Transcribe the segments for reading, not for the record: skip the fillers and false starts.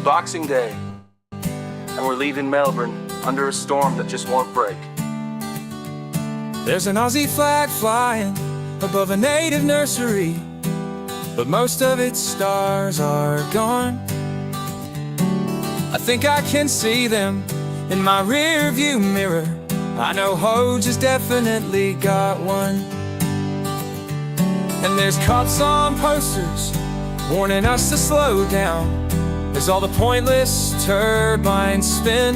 Boxing Day, and we're leaving Melbourne under a storm that just won't break. There's an Aussie flag flying above a native nursery, but most of its stars are gone. I think I can see them in my rear view mirror. I know Hoge has definitely got one. And there's cops on posters warning us to slow down as all the pointless turbines spin.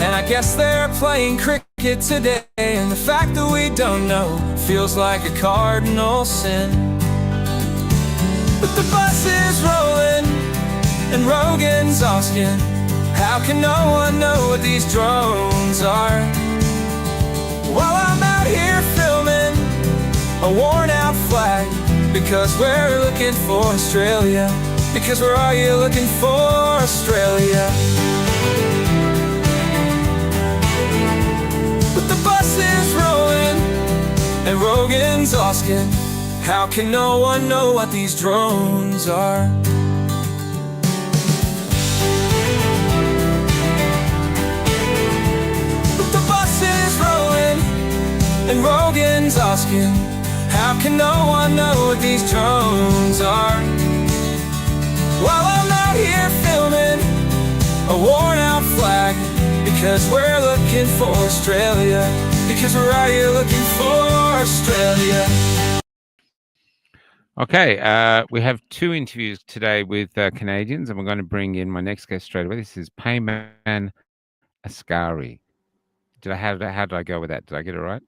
And I guess they're playing cricket today, and the fact that we don't know feels like a cardinal sin. But the bus is rolling and Rogan's asking, how can no one know what these drones are? While I'm out here filming a worn out flag, because we're looking for Australia. Because where are you looking for Australia? But the bus is rolling and Rogan's asking, how can no one know what these drones are? But the bus is rolling and Rogan's asking, how can no one know what these drones are? While I'm out here filming a worn out flag, because we're looking for Australia. Because where are you looking for Australia? Okay, we have two interviews today with Canadians, and we're going to bring in my next guest straight away. This is Payman Ascari. How did I go with that? Did I get it right?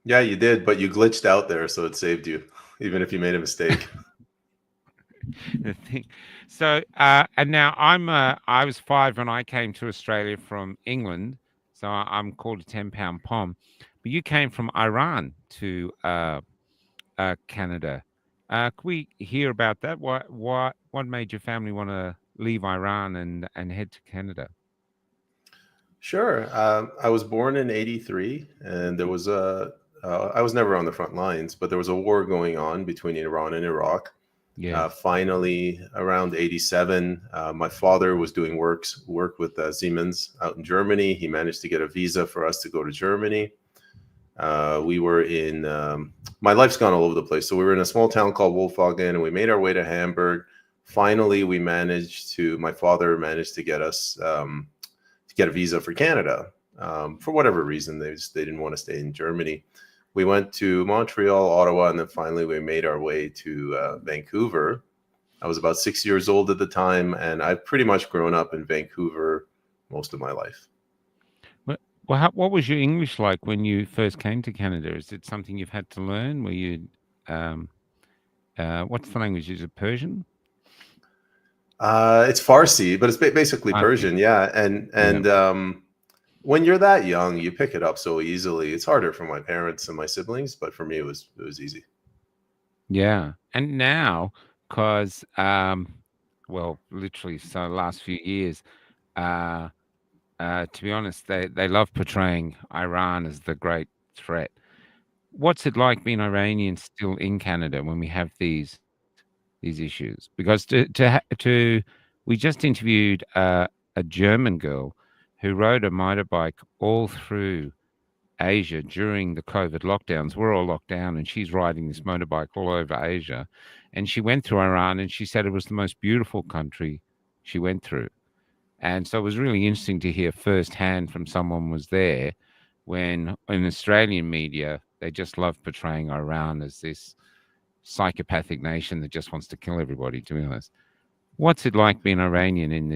Yeah, you did, but you glitched out there, so it saved you, even if you made a mistake. So, and now I was 5 when I came to Australia from England, so I'm called a 10-pound pom. But you came from Iran to Canada. Could we hear about that? What made your family want to leave Iran and head to Canada? Sure. I was born in '83, and there was I was never on the front lines, but there was a war going on between Iran and Iraq. Yeah. Finally, around '87, my father was doing work with Siemens out in Germany. He managed to get a visa for us to go to Germany. We were in, my life's gone all over the place. So we were in a small town called Wolfhagen, and we made our way to Hamburg. Finally, my father managed to get us to get a visa for Canada. For whatever reason, they didn't want to stay in Germany. We went to Montreal, Ottawa, and then finally we made our way to Vancouver. I was about 6 years old at the time, and I've pretty much grown up in Vancouver most of my life. Well, what was your English like when you first came to Canada? Is it something you've had to learn? Were you, what's the language? Is it Persian? It's Farsi, but it's basically Persian, yeah. And when you're that young, you pick it up so easily. It's harder for my parents and my siblings, but for me, it was easy. Yeah, and now, because well, literally, so the last few years, to be honest, they love portraying Iran as the great threat. What's it like being Iranian still in Canada when we have these issues? Because we just interviewed a German girl who rode a motorbike all through Asia during the COVID lockdowns. We're all locked down, and she's riding this motorbike all over Asia. And she went through Iran, and she said it was the most beautiful country she went through. And so it was really interesting to hear firsthand from someone who was there, when in Australian media, they just love portraying Iran as this psychopathic nation that just wants to kill everybody, to be honest. What's it like being Iranian in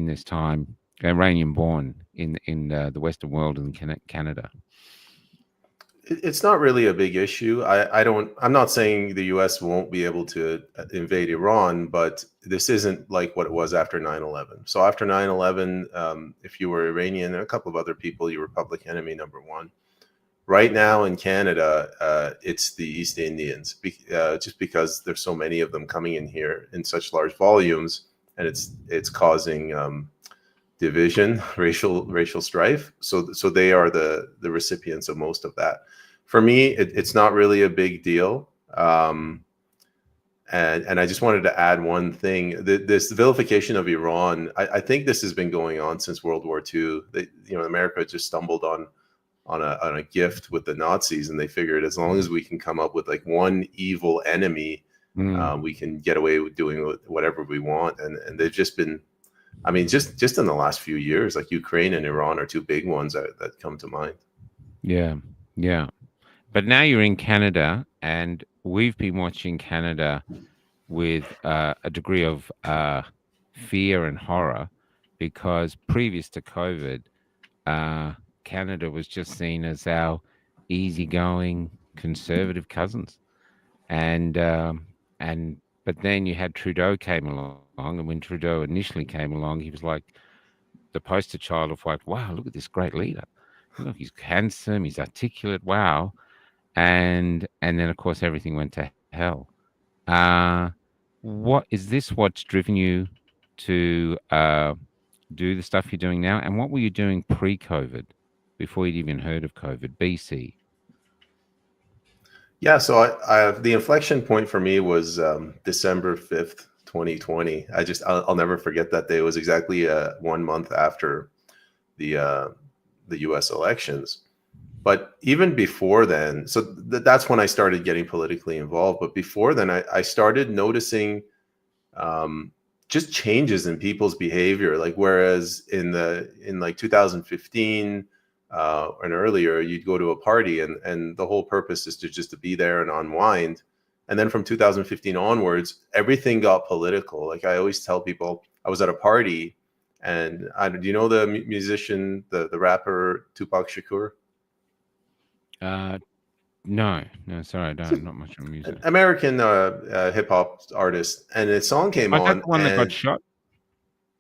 this time, Iranian born in the Western world and Canada? It's not really a big issue. I'm not saying the US won't be able to invade Iran, but this isn't like what it was after 9/11. So after 9/11, if you were Iranian and a couple of other people, you were public enemy number one. Right now in Canada, it's the East Indians, just because there's so many of them coming in here in such large volumes, and it's causing division, racial strife. So they are the recipients of most of that. For me, it's not really a big deal. And I just wanted to add one thing. This vilification of Iran, I think this has been going on since World War II. America just stumbled on a gift with the Nazis, and they figured as long as we can come up with like one evil enemy, we can get away with doing whatever we want. And they've just been, I mean, just in the last few years, like Ukraine and Iran are two big ones that come to mind. Yeah, yeah. But now you're in Canada, and we've been watching Canada with a degree of fear and horror, because previous to COVID, Canada was just seen as our easygoing conservative cousins, and but then you had Trudeau came along, and when Trudeau initially came along, he was like the poster child of like, wow, look at this great leader. Look, he's handsome, he's articulate, wow. And then of course everything went to hell. What is this? What's driven you to do the stuff you're doing now? And what were you doing pre-COVID, before you'd even heard of COVID, BC? Yeah, so the inflection point for me was December 5th, 2020. I'll never forget that day. It was exactly 1 month after the U.S. elections. But even before then, so that's when I started getting politically involved. But before then, I started noticing just changes in people's behavior. Like whereas in like 2015 and earlier, you'd go to a party and the whole purpose is to be there and unwind. And then from 2015 onwards, everything got political. Like I always tell people, I was at a party, and do you know the musician, the rapper Tupac Shakur? No, sorry, I don't. Not much on music. American hip hop artist, and his song came on. That's the one that got shot.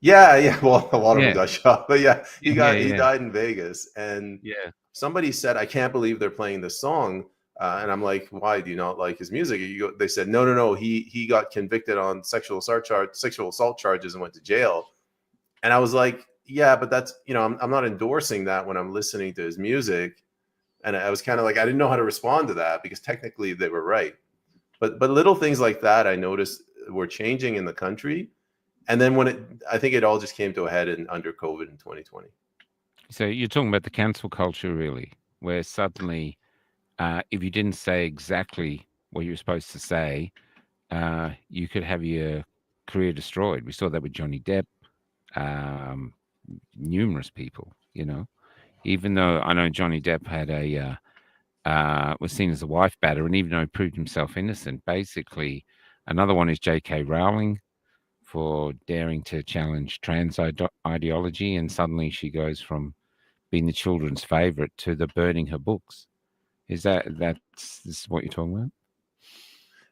Yeah. Well, a lot of them got shot, but yeah, he Yeah. died in Vegas, and Yeah. somebody said, "I can't believe they're playing this song," and I'm like, "Why do you not like his music?" They said, "No, he got convicted on sexual assault charges and went to jail," and I was like, "Yeah, but that's I'm not endorsing that when I'm listening to his music." And I was kind of like, I didn't know how to respond to that because technically they were right. But little things like that I noticed were changing in the country. And then I think it all just came to a head under COVID in 2020. So you're talking about the cancel culture, really, where suddenly, if you didn't say exactly what you were supposed to say, you could have your career destroyed. We saw that with Johnny Depp, numerous people, even though I know Johnny Depp had was seen as a wife batter, and even though he proved himself innocent, basically, another one is J.K. Rowling for daring to challenge trans ideology, and suddenly she goes from being the children's favorite to the burning her books. This is what you're talking about?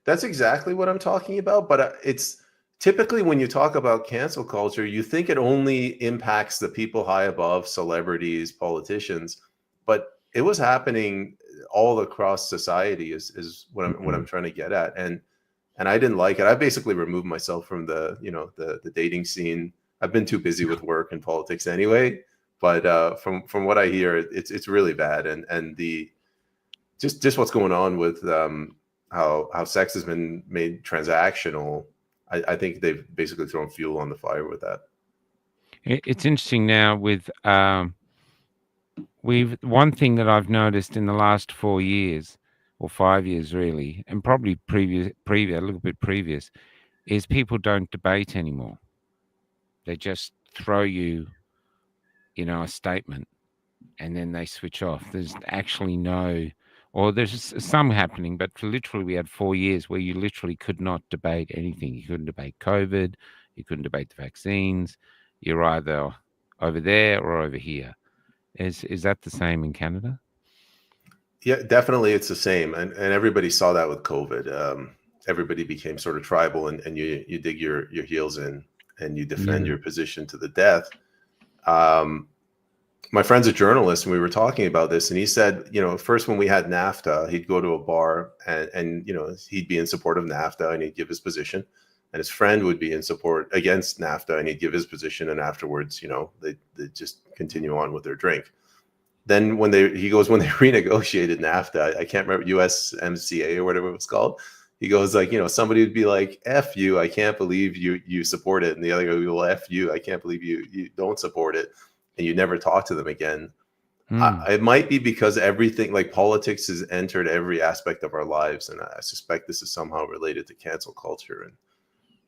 That's exactly what I'm talking about, but it's typically when you talk about cancel culture, you think it only impacts the people high above, celebrities, politicians, but it was happening all across society is what I'm trying to get at. And I didn't like it. I basically removed myself from the dating scene. I've been too busy with work and politics anyway, but from what I hear, it's really bad. And the just what's going on with how sex has been made transactional. I think they've basically thrown fuel on the fire with that. It's interesting now with one thing that I've noticed in the last 4 years or 5 years really, and probably previous a little bit previous, is people don't debate anymore. They just throw you, a statement, and then they switch off. There's actually there's some happening, but literally we had 4 years where you literally could not debate anything. You couldn't debate COVID. You couldn't debate the vaccines. You're either over there or over here. Is that the same in Canada? Yeah, definitely it's the same. And everybody saw that with COVID. Everybody became sort of tribal, and you dig your heels in and you defend your position to the death. My friend's a journalist, and we were talking about this, and he said, first when we had NAFTA, he'd go to a bar and he'd be in support of NAFTA and he'd give his position, and his friend would be in support against NAFTA and he'd give his position, and afterwards, they just continue on with their drink. Then when they renegotiated NAFTA, I can't remember, USMCA or whatever it was called, He goes like, somebody would be like, "F you, I can't believe you support it," and the other guy would be, "Well, F you, I can't believe you don't support it," and you never talk to them again. It might be because everything, like politics, has entered every aspect of our lives, and I suspect this is somehow related to cancel culture and,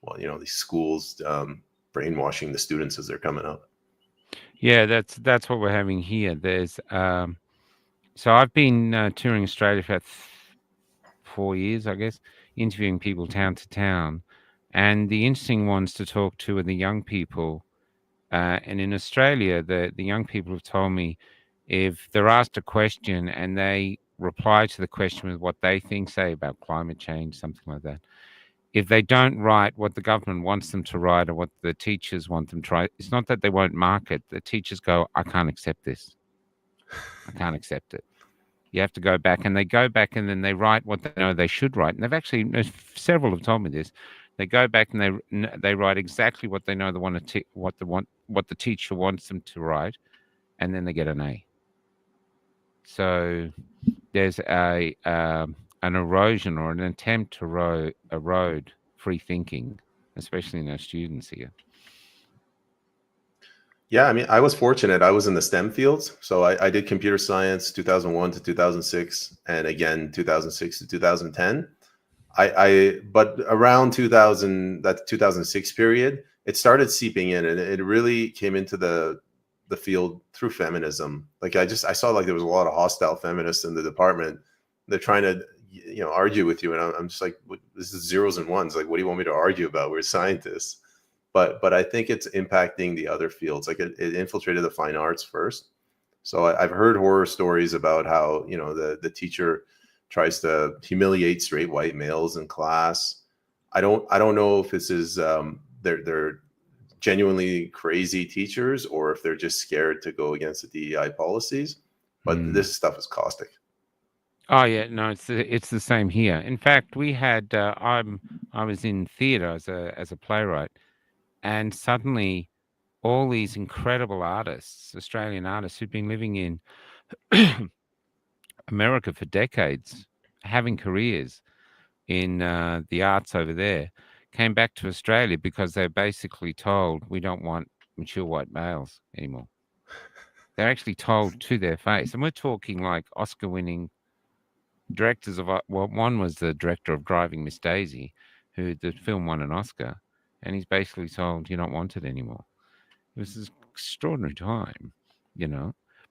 well, these schools brainwashing the students as they're coming up. Yeah, that's what we're having here. There's so I've been touring Australia for 4 years, I guess, interviewing people town to town, and the interesting ones to talk to are the young people. And in Australia, the young people have told me if they're asked a question and they reply to the question with what they think, say about climate change, something like that, if they don't write what the government wants them to write or what the teachers want them to write, it's not that they won't mark it. The teachers go, "I can't accept this. I can't accept it." You have to go back, and they go back and then they write what they know they should write. And they've actually, several have told me this. They go back and they write exactly what they know they want to what the teacher wants them to write, and then they get an A. So there's an erosion or an attempt to erode free thinking, especially in our students here. Yeah, I mean, I was fortunate. I was in the STEM fields. So I did computer science 2001 to 2006, and again 2006 to 2010. But around 2000, that 2006 period, it started seeping in, and it really came into the field through feminism. Like I saw like there was a lot of hostile feminists in the department. They're trying to argue with you, and I'm just like, this is zeros and ones. Like, what do you want me to argue about? We're scientists. But I think it's impacting the other fields. Like it infiltrated the fine arts first. So I've heard horror stories about how the teacher tries to humiliate straight white males in class. I don't know if this is they're genuinely crazy teachers or if they're just scared to go against the DEI policies. But this stuff is caustic. Oh yeah, no, it's the same here. In fact, we had I was in theatre as a playwright. And suddenly, all these incredible artists, Australian artists who've been living in America for decades, having careers in the arts over there, came back to Australia because they're basically told, "We don't want mature white males anymore." They're actually told to their face. And we're talking like Oscar-winning directors of, well, one was the director of Driving Miss Daisy, who the film won an Oscar. And he's basically told, "You're not wanted anymore." It was an extraordinary time,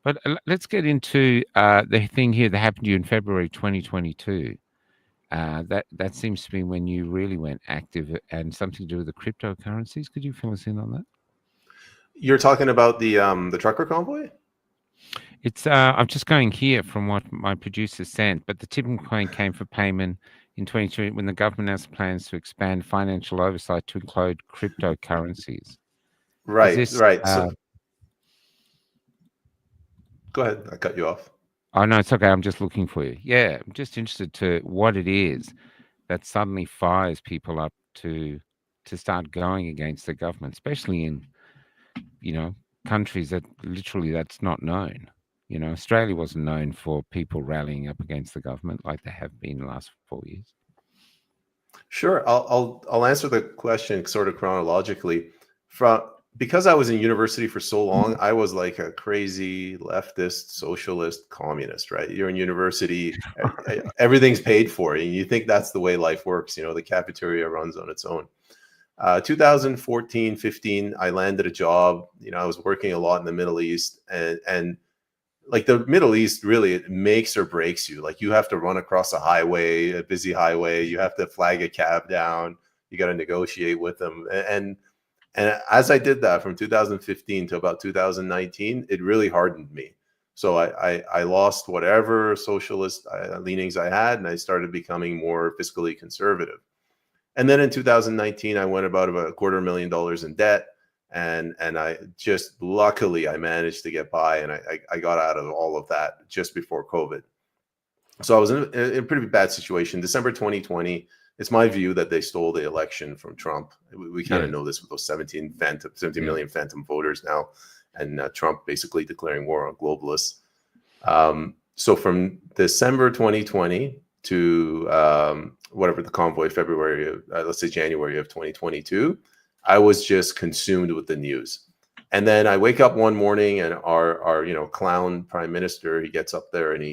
But let's get into the thing here that happened to you in February 2022. That seems to be when you really went active and something to do with the cryptocurrencies. Could you fill us in on that? You're talking about the trucker convoy? It's I'm just going here from what my producer sent, but the tipping point came for payment in 2020 when the government announced plans to expand financial oversight to include cryptocurrencies. Right. So go ahead. I cut you off. Oh no, it's okay. I'm just looking for you. Yeah, I'm just interested to what it is that suddenly fires people up to start going against the government, especially in countries that literally that's not known. Australia wasn't known for people rallying up against the government like they have been the last 4 years. Sure, I'll answer the question sort of chronologically. Because I was in university for so long, I was like a crazy leftist, socialist, communist. Right? You're in university, everything's paid for, and you think that's the way life works. The cafeteria runs on its own. 2014, 15, I landed a job. I was working a lot in the Middle East, and like the Middle East, really, it makes or breaks you. Like you have to run across a busy highway. You have to flag a cab down. You got to negotiate with them. And as I did that from 2015 to about 2019, it really hardened me. So I lost whatever socialist leanings I had, and I started becoming more fiscally conservative. And then in 2019, I went about $250,000 in debt. And I just luckily I managed to get by, and I got out of all of that just before COVID. So I was in a pretty bad situation. December 2020, it's my view that they stole the election from Trump. We kind of know this with those 17 million phantom voters now, and Trump basically declaring war on globalists. So from December 2020 to whatever the convoy, February of, let's say January of 2022, I was just consumed with the news. And then I wake up one morning and our clown prime minister, he gets up there and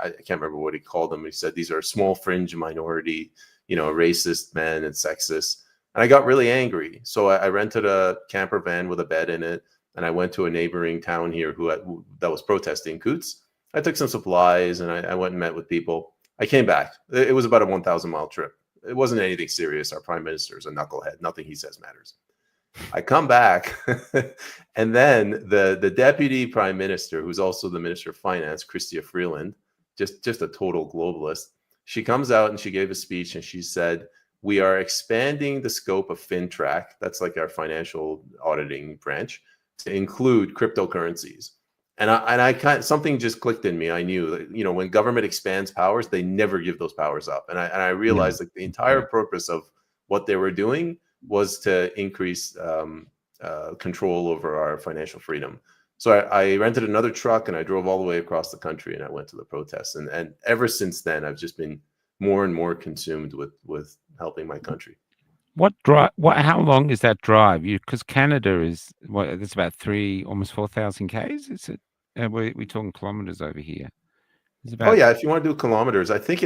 I can't remember what he called them. He said, these are small fringe minority, racist men and sexist. And I got really angry. So I rented a camper van with a bed in it. And I went to a neighboring town here that was protesting Coots. I took some supplies and I went and met with people. I came back. It was about a 1,000-mile trip. It wasn't anything serious. Our prime minister is a knucklehead. Nothing he says matters. I come back, and then the deputy prime minister, who's also the minister of finance, Chrystia Freeland, just a total globalist, she comes out and she gave a speech and she said, we are expanding the scope of FinTrack, that's like our financial auditing branch, to include cryptocurrencies. And I something just clicked in me. I knew that, when government expands powers, they never give those powers up. And I realized like the entire purpose of what they were doing was to increase control over our financial freedom. So I rented another truck and I drove all the way across the country and I went to the protests. And ever since then, I've just been more and more consumed with helping my country. What drive? How long is that drive? Because Canada is it's about almost 4,000 k's. Is it? We're talking kilometers over here. Oh yeah, if you want to do kilometers, I think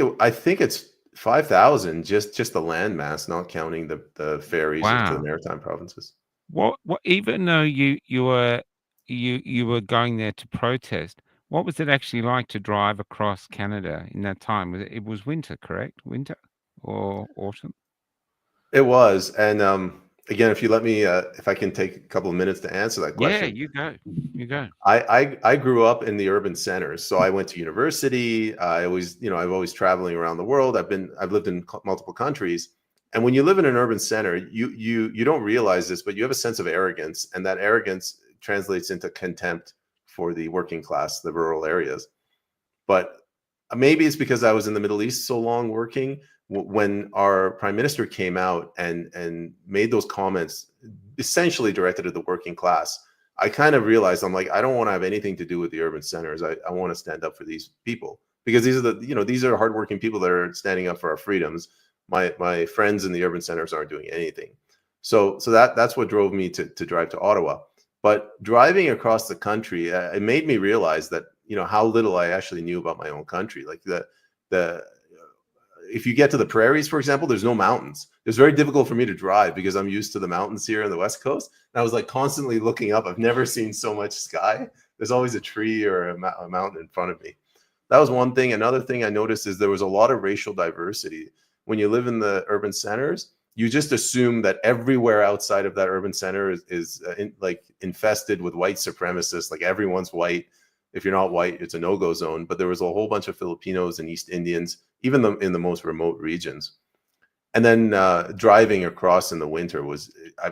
it's 5,000 just the landmass, not counting the ferries to the maritime provinces. What even though you were going there to protest, what was it actually like to drive across Canada in that time? It was winter, correct? Winter or autumn? It was, and again, if you let me, if I can take a couple of minutes to answer that question. Yeah, you go. I grew up in the urban centers, so I went to university. I always, I've always traveling around the world. I've lived in multiple countries, and when you live in an urban center, you don't realize this, but you have a sense of arrogance, and that arrogance translates into contempt for the working class, the rural areas. But maybe it's because I was in the Middle East so long working. When our prime minister came out and made those comments essentially directed at the working class, I kind of realized, I'm like, I don't want to have anything to do with the urban centers. I want to stand up for these people, because these are hardworking people that are standing up for our freedoms. My friends in the urban centers aren't doing anything. So that's what drove me to drive to Ottawa. But driving across the country, it made me realize that, how little I actually knew about my own country. Like if you get to the prairies, for example, there's no mountains. It's very difficult for me to drive because I'm used to the mountains here on the West Coast. And I was like constantly looking up. I've never seen so much sky. There's always a tree or a mountain in front of me. That was one thing. Another thing I noticed is there was a lot of racial diversity. When you live in the urban centers, you just assume that everywhere outside of that urban center is infested with white supremacists. Like everyone's white. If you're not white, it's a no-go zone. But there was a whole bunch of Filipinos and East Indians, even in the most remote regions. And then driving across in the winter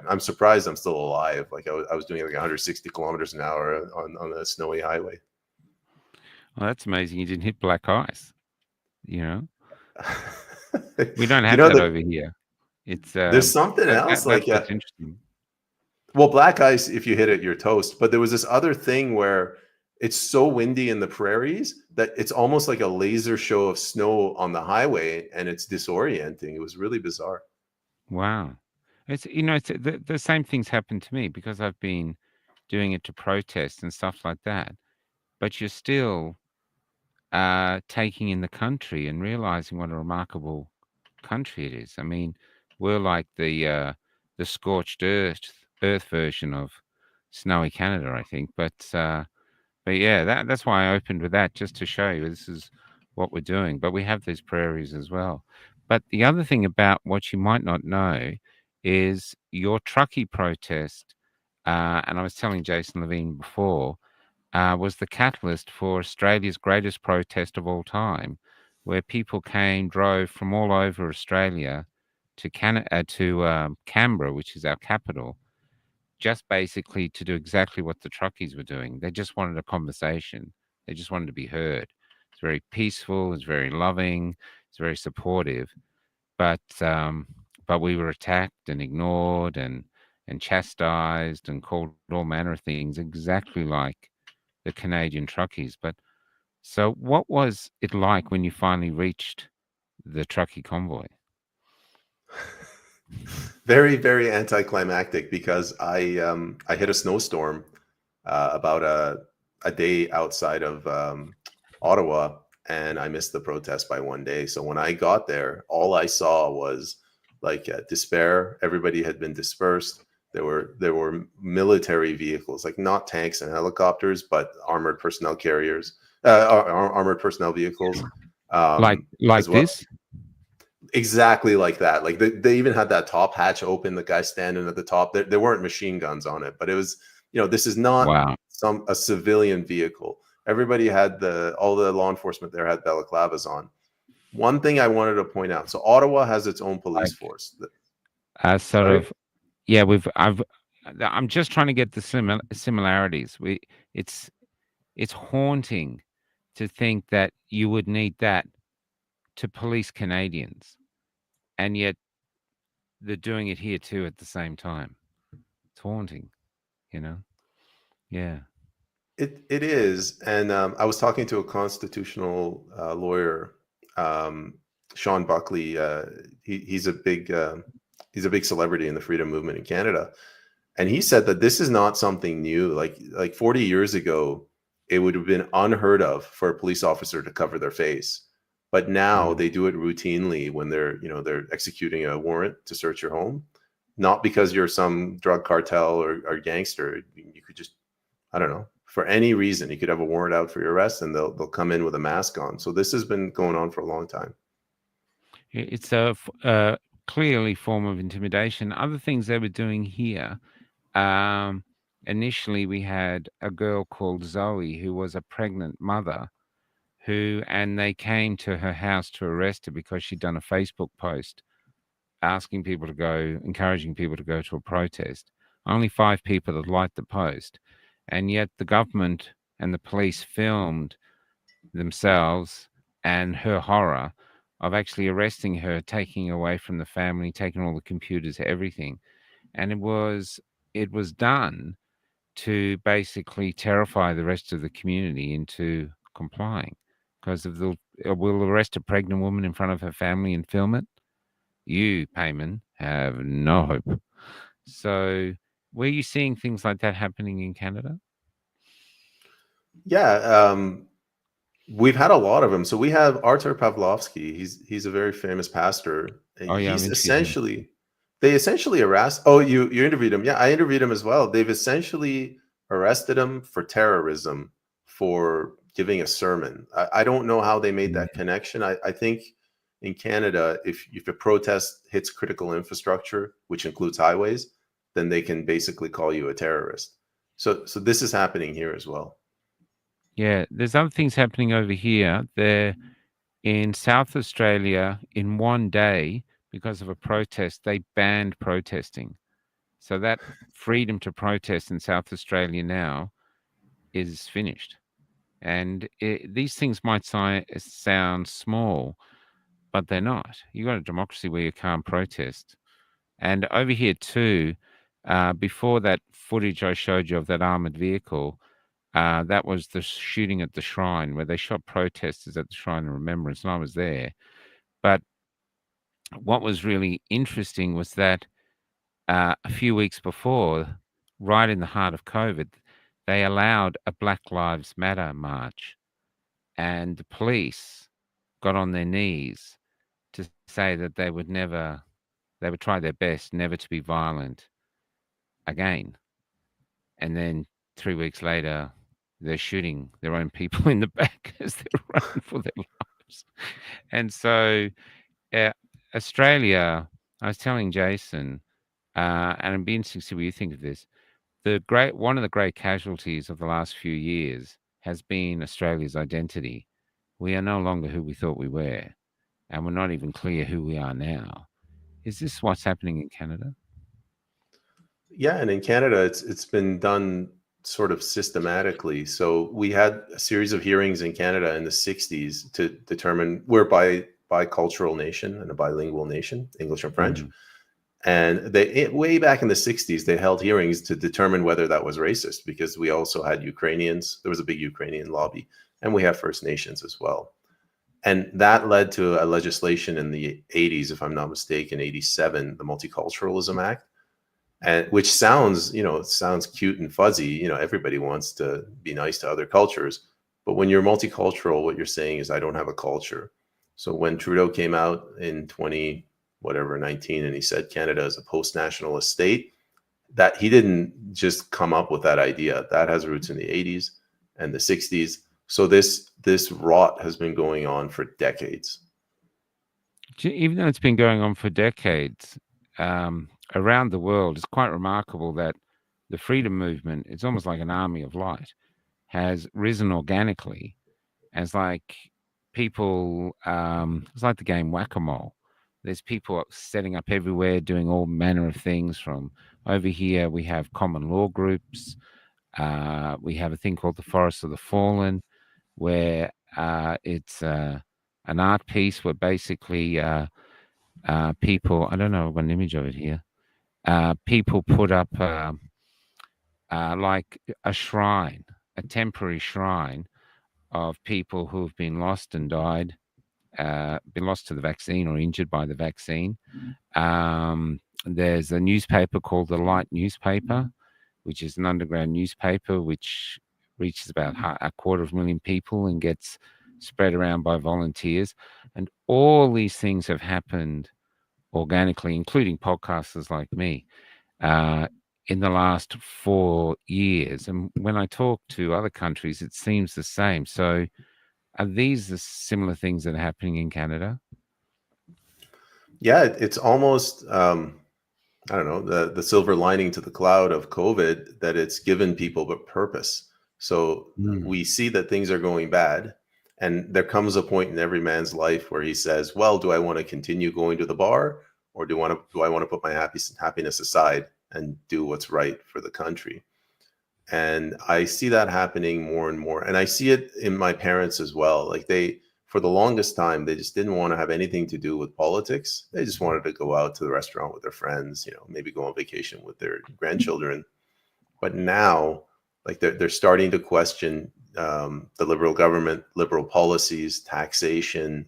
I'm surprised I'm still alive. Like I was doing like 160 kilometers an hour on a snowy highway. Well, that's amazing. You didn't hit black ice, We don't have that over here. It's there's something else that's interesting. Well, black ice, if you hit it, you're toast. But there was this other thing where it's so windy in the prairies that it's almost like a laser show of snow on the highway, and it's disorienting. It was really bizarre. Wow. It's the same things happen to me because I've been doing it to protest and stuff like that. But you're still taking in the country and realizing what a remarkable country it is. I mean, we're like the scorched earth version of snowy Canada, I think. But yeah, that's why I opened with that, just to show you this is what we're doing. But we have these prairies as well. But the other thing about what you might not know is your truckie protest, and I was telling Jason Levine before, was the catalyst for Australia's greatest protest of all time, where people drove from all over Australia to Canberra, which is our capital, just basically to do exactly what the truckies were doing. They just wanted a conversation. They just wanted to be heard. It's very peaceful. It's very loving. It's very supportive. But we were attacked and ignored and chastised and called all manner of things, exactly like the Canadian truckies. But so what was it like when you finally reached the truckie convoy. Very, very anticlimactic because I hit a snowstorm about a day outside of Ottawa, and I missed the protest by 1 day. So when I got there, all I saw was like despair. Everybody had been dispersed. There were military vehicles, like not tanks and helicopters, but armored personnel carriers, armored personnel vehicles, Like as well. this? Exactly like that. Like they even had that top hatch open, the guy standing at the top. There weren't machine guns on it, but it was, this is not Wow. a civilian vehicle. Everybody had all the law enforcement there had balaclavas on. One thing I wanted to point out. So Ottawa has its own police force. Sort Sorry? of, yeah. I'm just trying to get the similarities. It's haunting to think that you would need that to police Canadians, and yet they're doing it here too at the same time. It's haunting, you know. Yeah. It is, and I was talking to a constitutional lawyer, Sean Buckley. He's a big celebrity in the freedom movement in Canada, and he said that this is not something new. Like 40 years ago, it would have been unheard of for a police officer to cover their face, but now they do it routinely when they're executing a warrant to search your home, not because you're some drug cartel or gangster. You could just, I don't know, for any reason, you could have a warrant out for your arrest, and they'll come in with a mask on. So this has been going on for a long time. It's a clearly form of intimidation. Other things they were doing here. Initially, we had a girl called Zoe who was a pregnant mother, and they came to her house to arrest her because she'd done a Facebook post encouraging people to go to a protest. Only 5 people had liked the post, and yet the government and the police filmed themselves and her horror of actually arresting her, taking away from the family, taking all the computers, everything. And it was done to basically terrify the rest of the community into complying, because we'll arrest a pregnant woman in front of her family and film it. You, Payman, have no hope. So were you seeing things like that happening in Canada? Yeah, we've had a lot of them. So we have Artur Pawlowski. He's a very famous pastor. Oh yeah, They essentially arrest. Oh, you interviewed him. Yeah, I interviewed him as well. They've essentially arrested him for terrorism, for giving a sermon. I don't know how they made that connection. I think in Canada, if a protest hits critical infrastructure, which includes highways, then they can basically call you a terrorist. So this is happening here as well. Yeah, there's other things happening over here. There in South Australia, in one day, because of a protest, they banned protesting. So that freedom to protest in South Australia now is finished. And these things might sound small, but they're not. You've got a democracy where you can't protest. And over here too, before that footage I showed you of that armored vehicle, that was the shooting at the shrine, where they shot protesters at the Shrine of Remembrance, and I was there. But what was really interesting was that a few weeks before, right in the heart of COVID, they allowed a Black Lives Matter march, and the police got on their knees to say that they would try their best never to be violent again. And then 3 weeks later, they're shooting their own people in the back as they're running for their lives. And so Australia, I was telling Jason, and it'd be interesting to see what you think of this. One of the great casualties of the last few years has been Australia's identity. We are no longer who we thought we were, and we're not even clear who we are now. Is this what's happening in Canada? Yeah, and in Canada, it's been done sort of systematically. So we had a series of hearings in Canada in the 60s to determine we're bicultural nation and a bilingual nation, English and French. Mm. And way back in the 60s, they held hearings to determine whether that was racist, because we also had Ukrainians. There was a big Ukrainian lobby, and we have First Nations as well. And that led to a legislation in the 80s, if I'm not mistaken, 87, the Multiculturalism Act, and which sounds, it sounds cute and fuzzy. Everybody wants to be nice to other cultures, but when you're multicultural, what you're saying is I don't have a culture. So when Trudeau came out in 20 whatever 19 and he said Canada is a post-nationalist state, that he didn't just come up with that idea. That has roots in the 80s and the 60s. So this rot has been going on for decades. Even though it's been going on for decades, around the world, it's quite remarkable that the freedom movement, it's almost like an army of light, has risen organically as like people, it's like the game whack-a-mole. There's people setting up everywhere, doing all manner of things. From over here, we have common law groups. We have a thing called the Forest of the Fallen, where it's an art piece where basically people, I don't know, I've got an image of it here. People put up like a shrine, a temporary shrine of people who've been lost and died, been lost to the vaccine or injured by the vaccine. There's a newspaper called the Light Newspaper, which is an underground newspaper which reaches about 250,000 people and gets spread around by volunteers. And all these things have happened organically, including podcasters like me, in the last 4 years. And when I talk to other countries, it seems the same. So are these the similar things that are happening in Canada? Yeah, it's almost, I don't know, the silver lining to the cloud of COVID, that it's given people a purpose. So we see that things are going bad. And there comes a point in every man's life where he says, well, do I want to continue going to the bar, or do I want to put my happiness aside and do what's right for the country? And I see that happening more and more. And I see it in my parents as well. Like for the longest time, they just didn't want to have anything to do with politics. They just wanted to go out to the restaurant with their friends, maybe go on vacation with their grandchildren. But now, like they're starting to question the liberal government, liberal policies, taxation.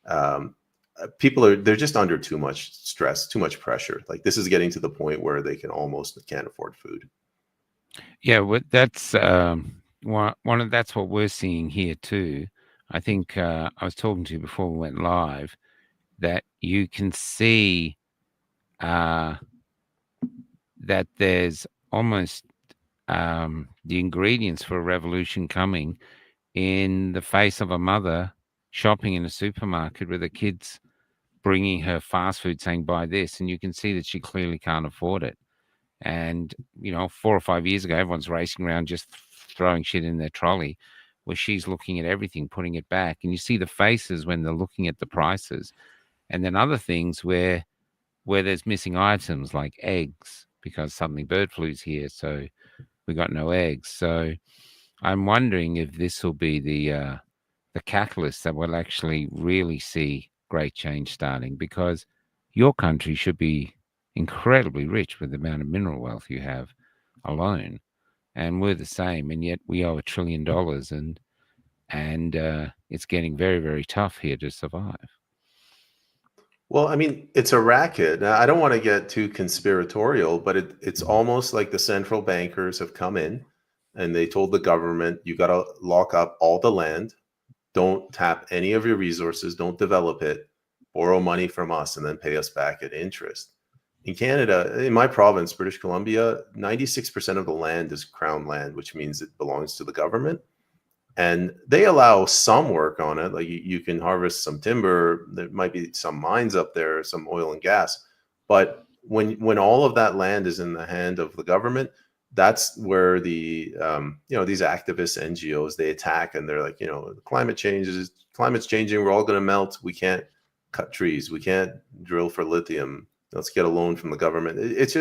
They're just under too much stress, too much pressure. Like this is getting to the point where they can't afford food. Yeah, that's that's what we're seeing here too. I think I was talking to you before we went live that you can see that there's almost the ingredients for a revolution coming in the face of a mother shopping in a supermarket with her kids bringing her fast food saying, buy this. And you can see that she clearly can't afford it. And, 4 or 5 years ago, everyone's racing around just throwing shit in their trolley, where she's looking at everything, putting it back. And you see the faces when they're looking at the prices. And then other things where there's missing items like eggs, because suddenly bird flu's here. So we got no eggs. So I'm wondering if this will be the catalyst that will actually really see great change starting, because your country should be incredibly rich with the amount of mineral wealth you have alone, and we're the same, and yet we owe $1 trillion, and it's getting very, very tough here to survive. Well, I mean, it's a racket. Now, I don't want to get too conspiratorial, but it's almost like the central bankers have come in and they told the government, you got to lock up all the land, don't tap any of your resources, don't develop it, borrow money from us, and then pay us back at interest. In Canada, in my province, British Columbia, 96% of the land is crown land, which means it belongs to the government. And they allow some work on it. Like you can harvest some timber. There might be some mines up there, some oil and gas. But when all of that land is in the hand of the government, that's where the these activists, NGOs, they attack, and they're like, climate climate's changing. We're all going to melt. We can't cut trees. We can't drill for lithium. Let's get a loan from the government. It's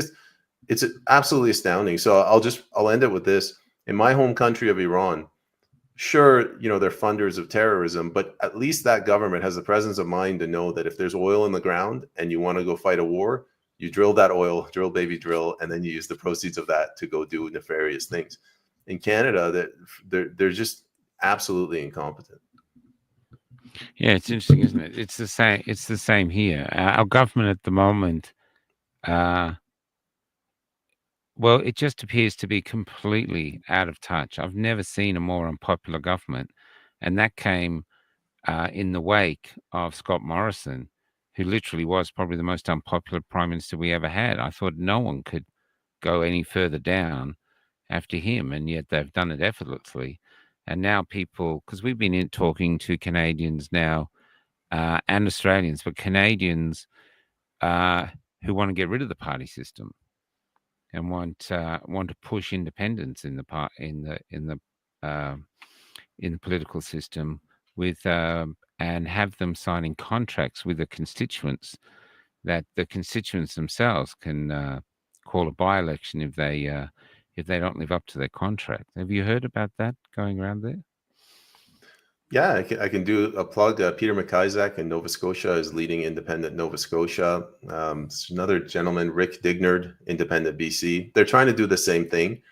absolutely astounding. So I'll end it with this. In my home country of Iran, sure, they're funders of terrorism, but at least that government has the presence of mind to know that if there's oil in the ground and you want to go fight a war, you drill that oil, drill baby drill, and then you use the proceeds of that to go do nefarious things. In Canada, that they're just absolutely incompetent. Yeah, it's interesting, isn't it? It's the same. It's the same here. Our government at the moment, uh, well, it just appears to be completely out of touch. I've never seen a more unpopular government, and that came in the wake of Scott Morrison, who literally was probably the most unpopular prime minister we ever had. I thought no one could go any further down after him, and yet they've done it effortlessly. And now people, because we've been talking to Canadians now and Australians, but Canadians uh, who want to get rid of the party system and want to push independence in the part uh, in the political system with and have them signing contracts with the constituents that the constituents themselves can call a by-election if they don't live up to their contract. Have you heard about that going around there? Yeah, I can do a plug. Peter McIsaac in Nova Scotia is leading Independent Nova Scotia. There's another gentleman, Rick Dignard, Independent BC. They're trying to do the same thing.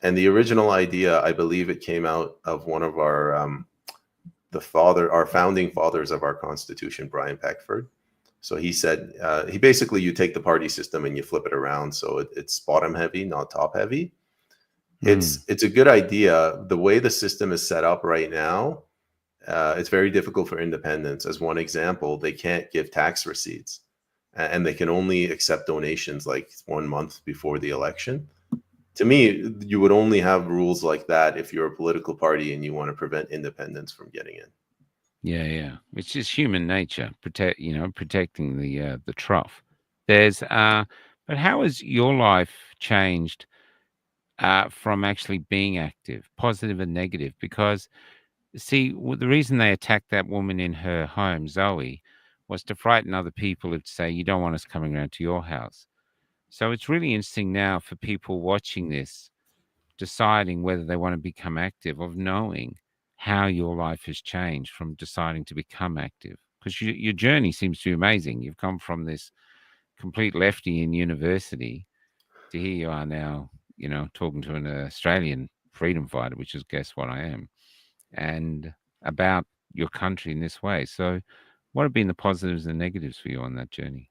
And the original idea, I believe it came out of one of our founding fathers of our Constitution, Brian Peckford. So he said, he basically, you take the party system and you flip it around. So it's bottom heavy, not top heavy. It's a good idea. The way the system is set up right now, it's very difficult for independents. As one example, they can't give tax receipts and they can only accept donations like 1 month before the election. To me, you would only have rules like that if you're a political party and you want to prevent independents from getting in. Yeah. It's just human nature, protecting the trough. There's but how has your life changed from actually being active, positive and negative? Because see, the reason they attacked that woman in her home, Zoe, was to frighten other people to say, you don't want us coming around to your house. So it's really interesting now for people watching this, deciding whether they want to become active, of knowing how your life has changed from deciding to become active. Because your journey seems to be amazing. You've come from this complete lefty in university to here you are now, talking to an Australian freedom fighter, which is, guess what I am, and about your country in this way. So, what have been the positives and negatives for you on that journey?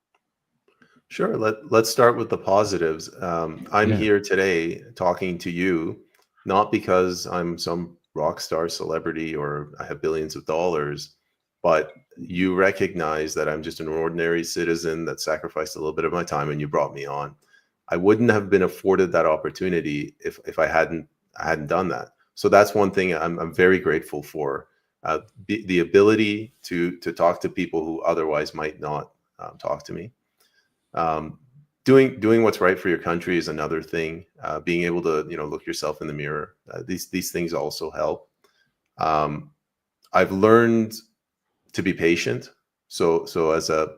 Sure. Let's start with the positives. I'm Yeah. here today talking to you, not because I'm some rock star celebrity or I have billions of dollars, but you recognize that I'm just an ordinary citizen that sacrificed a little bit of my time and you brought me on. I wouldn't have been afforded that opportunity if I hadn't done that. So that's one thing I'm very grateful for. The ability to talk to people who otherwise might not talk to me. um, doing what's right for your country is another thing. Being able to look yourself in the mirror, these things also help. um, I've learned to be patient. So as a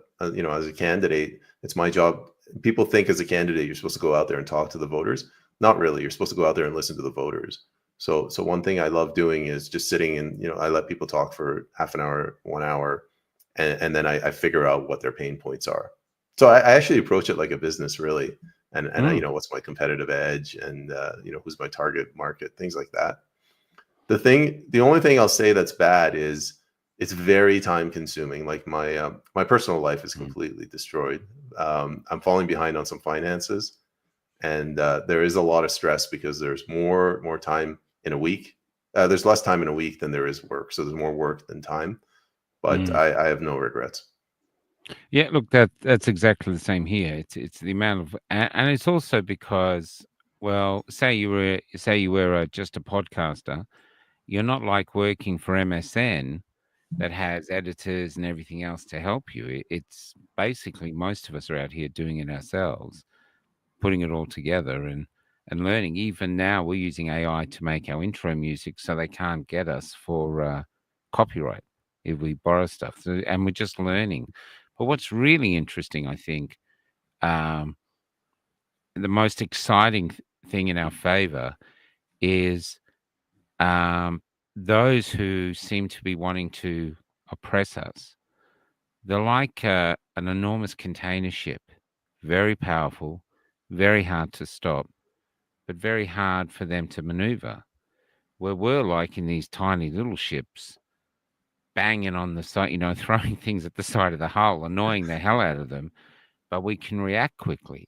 candidate, it's my job. People think as a candidate you're supposed to go out there and talk to the voters. Not really. You're supposed to go out there and listen to the voters. So one thing I love doing is just sitting and I let people talk for half an hour, 1 hour, and then I figure out what their pain points are. So I actually approach it like a business, really, and I, what's my competitive edge, and who's my target market, things like that. The only thing I'll say that's bad is it's very time consuming. Like my personal life is completely destroyed. I'm falling behind on some finances, and there is a lot of stress because there's more time in a week. There's less time in a week than there is work, so there's more work than time. But I have no regrets. Yeah, look, that's exactly the same here. It's the amount of, and it's also because, well, say you were just a podcaster, you're not like working for MSN that has editors and everything else to help you. It's basically most of us are out here doing it ourselves, putting it all together and learning. Even now, we're using AI to make our intro music, so they can't get us for copyright if we borrow stuff. So, and we're just learning. But what's really interesting, I think, um, the most exciting thing in our favor is those who seem to be wanting to oppress us. They're like an enormous container ship, very powerful, very hard to stop, but very hard for them to maneuver. Where we're like in these tiny little ships, banging on the side, throwing things at the side of the hull, annoying the hell out of them, but we can react quickly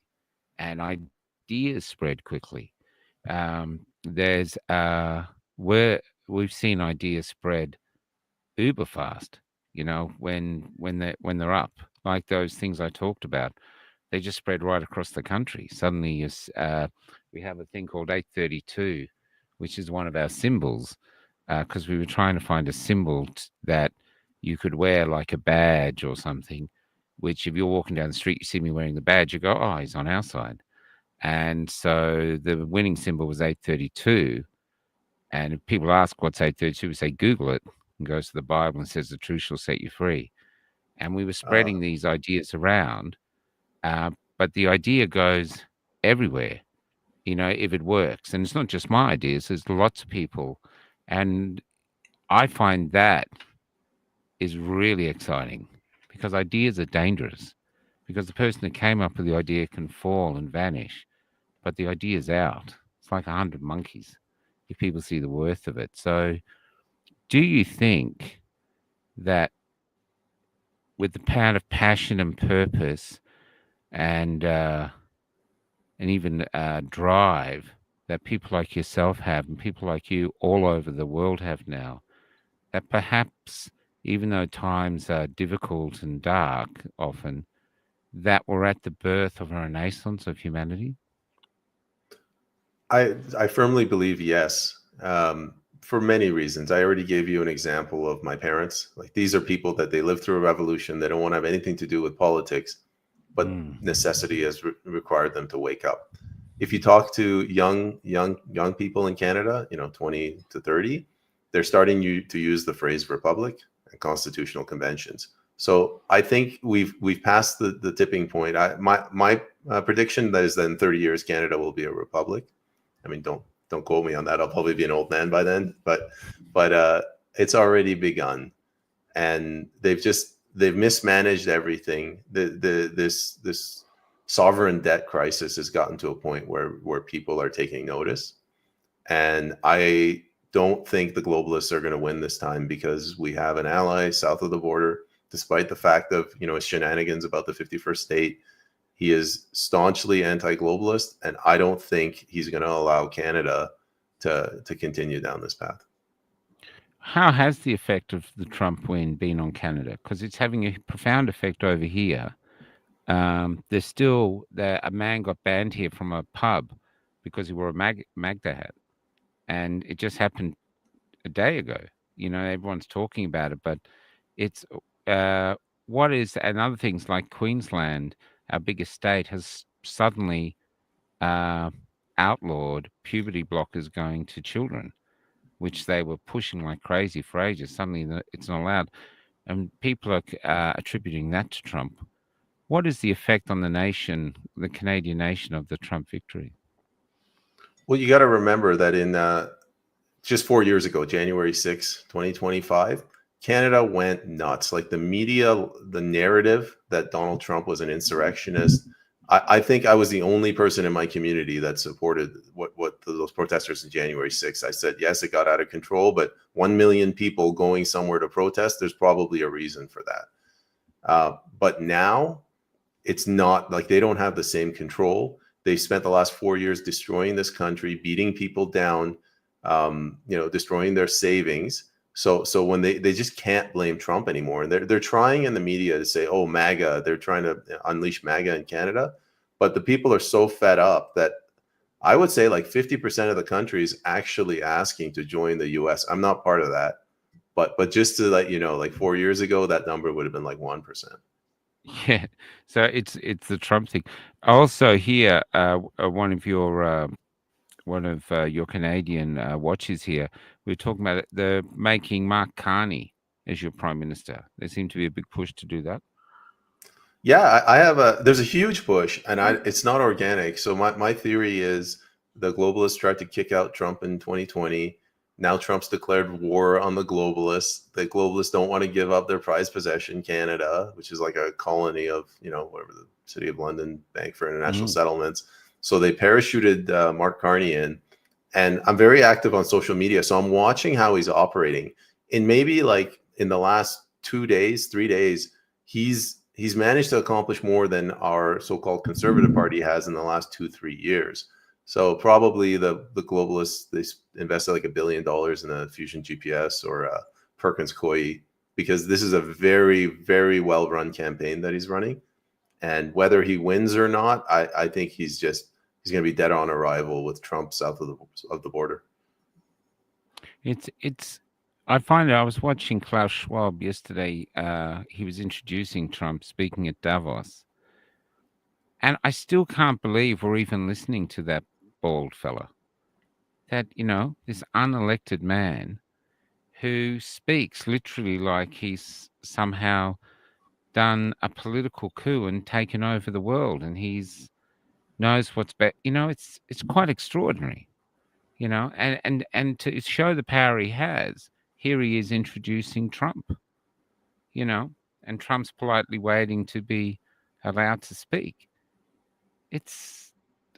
and ideas spread quickly. There's where we've seen ideas spread uber fast, when they're up, like those things I talked about. They just spread right across the country. Suddenly, we have a thing called 832, which is one of our symbols, because we were trying to find a symbol that you could wear like a badge or something, which if you're walking down the street, you see me wearing the badge, you go, oh, he's on our side. And so the winning symbol was 832. And if people ask what's 832, we say, Google it, and goes to the Bible and says, the truth shall set you free. And we were spreading these ideas around. But the idea goes everywhere, if it works. And it's not just my ideas, there's lots of people. And I find that is really exciting because ideas are dangerous, because the person that came up with the idea can fall and vanish, but the idea's out. It's like 100 monkeys if people see the worth of it. So do you think that with the power of passion and purpose and even drive that people like yourself have and people like you all over the world have now, that perhaps, even though times are difficult and dark often, that we're at the birth of a renaissance of humanity? I firmly believe yes, for many reasons. I already gave you an example of my parents. Like, these are people that they lived through a revolution. They don't want to have anything to do with politics, but necessity has required them to wake up. If you talk to young people in Canada, 20 to 30, they're starting to use the phrase republic and constitutional conventions. So I think we've passed the tipping point. My prediction is that in 30 years Canada will be a republic. I mean, don't quote me on that. I'll probably be an old man by then. But it's already begun, and they've mismanaged everything. This sovereign debt crisis has gotten to a point where people are taking notice, and I don't think the globalists are going to win this time, because we have an ally south of the border, despite the fact of his shenanigans about the 51st state. He is staunchly anti-globalist, and I don't think he's going to allow Canada to continue down this path. How has the effect of the Trump win been on Canada? Because it's having a profound effect over here. There's still a man got banned here from a pub because he wore a Magda hat, and it just happened a day ago. Everyone's talking about it, but it's what is, and other things like Queensland, our biggest state, has suddenly outlawed puberty blockers going to children, which they were pushing like crazy for ages. Suddenly it's not allowed, and people are attributing that to Trump. What is the effect on the nation, the Canadian nation, of the Trump victory? Well, you got to remember that in just 4 years ago, January 6, 2025, Canada went nuts. Like, the media, the narrative that Donald Trump was an insurrectionist. I think I was the only person in my community that supported what those protesters in January 6th. I said, yes, it got out of control, but 1 million people going somewhere to protest, there's probably a reason for that. But now it's not like they don't have the same control. They've spent the last 4 years destroying this country, beating people down, destroying their savings. So when they just can't blame Trump anymore. And they're trying in the media to say, oh, MAGA, they're trying to unleash MAGA in Canada. But the people are so fed up that I would say like 50% of the country is actually asking to join the US. I'm not part of that. But just to let you know, like 4 years ago, that number would have been like 1%. Yeah. So it's the Trump thing. Also here, one of your Canadian watches here, we were talking about the making Mark Carney as your prime minister. There seemed to be a big push to do that. Yeah, there's a huge push, and it's not organic. So my theory is the globalists tried to kick out Trump in 2020. Now Trump's declared war on the globalists. The globalists don't want to give up their prized possession, Canada, which is like a colony of, whatever, the City of London Bank for International Settlements. So they parachuted Mark Carney in, and I'm very active on social media. So I'm watching how he's operating. In maybe like in the last 2 days, 3 days, he's managed to accomplish more than our so-called conservative party has in the last 2-3 years. So probably the globalists, they invested like $1 billion in a Fusion GPS or a Perkins Coie, because this is a very, very well run campaign that he's running. And whether he wins or not, I think he's going to be dead on arrival with Trump south of the border. It's I find I was watching Klaus Schwab yesterday. He was introducing Trump speaking at Davos. And I still can't believe we're even listening to that bald fella. That, this unelected man who speaks literally like he's somehow done a political coup and taken over the world, and he's knows what's best. It's quite extraordinary. And to show the power he has, here he is introducing Trump. And Trump's politely waiting to be allowed to speak.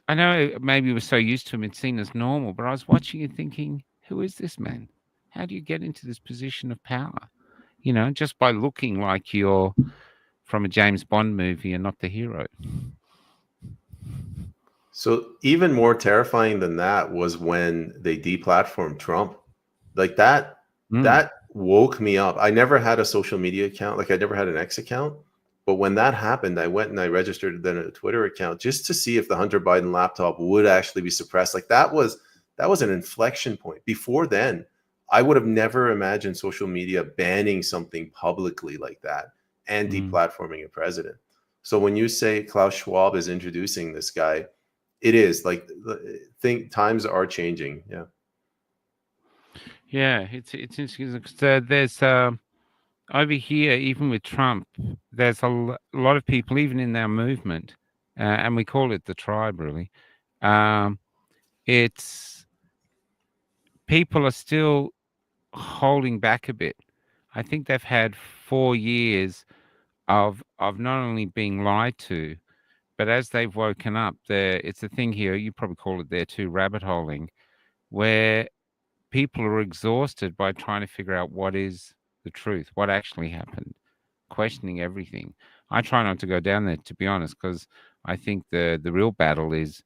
I know maybe we're so used to him, it's seen as normal, but I was watching it thinking, who is this man? How do you get into this position of power? Just by looking like you're from a James Bond movie and not the hero. So even more terrifying than that was when they deplatformed Trump. Like that woke me up. I never had a social media account. Like I never had an X account. But when that happened, I went and I registered then a Twitter account just to see if the Hunter Biden laptop would actually be suppressed. Like that was an inflection point. Before then, I would have never imagined social media banning something publicly like that and deplatforming a president. So when you say Klaus Schwab is introducing this guy, it is like times are changing. Yeah. Yeah, it's interesting. There's over here, even with Trump, there's a lot of people, even in our movement, and we call it the tribe, really. It's people are still holding back a bit. I think they've had 4 years of not only being lied to, but as they've woken up, it's a thing here. You probably call it there too, rabbit holing, where people are exhausted by trying to figure out what is the truth, what actually happened, questioning everything. I try not to go down there, to be honest, because I think the real battle is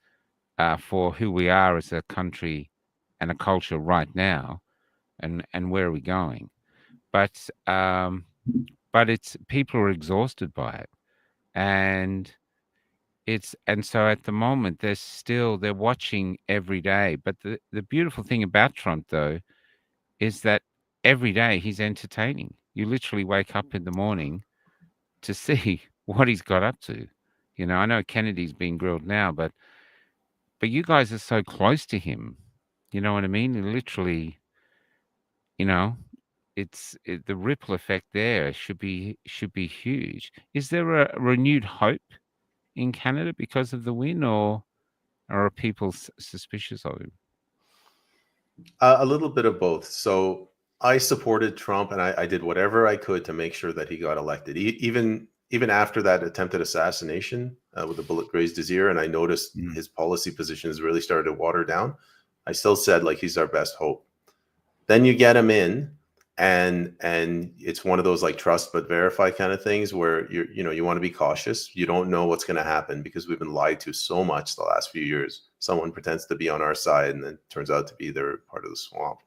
for who we are as a country and a culture right now, and where are we going. But it's people are exhausted by it, and so at the moment they're watching every day. But the beautiful thing about Trump, though, is that every day he's entertaining. You literally wake up in the morning to see what he's got up to. I know Kennedy's being grilled now, but you guys are so close to him. You know what I mean? And literally, the ripple effect there should be huge. Is there a renewed hope in Canada because of the win, or are people suspicious of him? A little bit of both. So I supported Trump, and I did whatever I could to make sure that he got elected. Even after that attempted assassination with a bullet grazed his ear, and I noticed his policy positions really started to water down, I still said, like, he's our best hope. Then you get him in, and it's one of those like trust but verify kind of things where you want to be cautious. You don't know what's going to happen because we've been lied to so much the last few years. Someone pretends to be on our side and then turns out to be they're part of the swamp.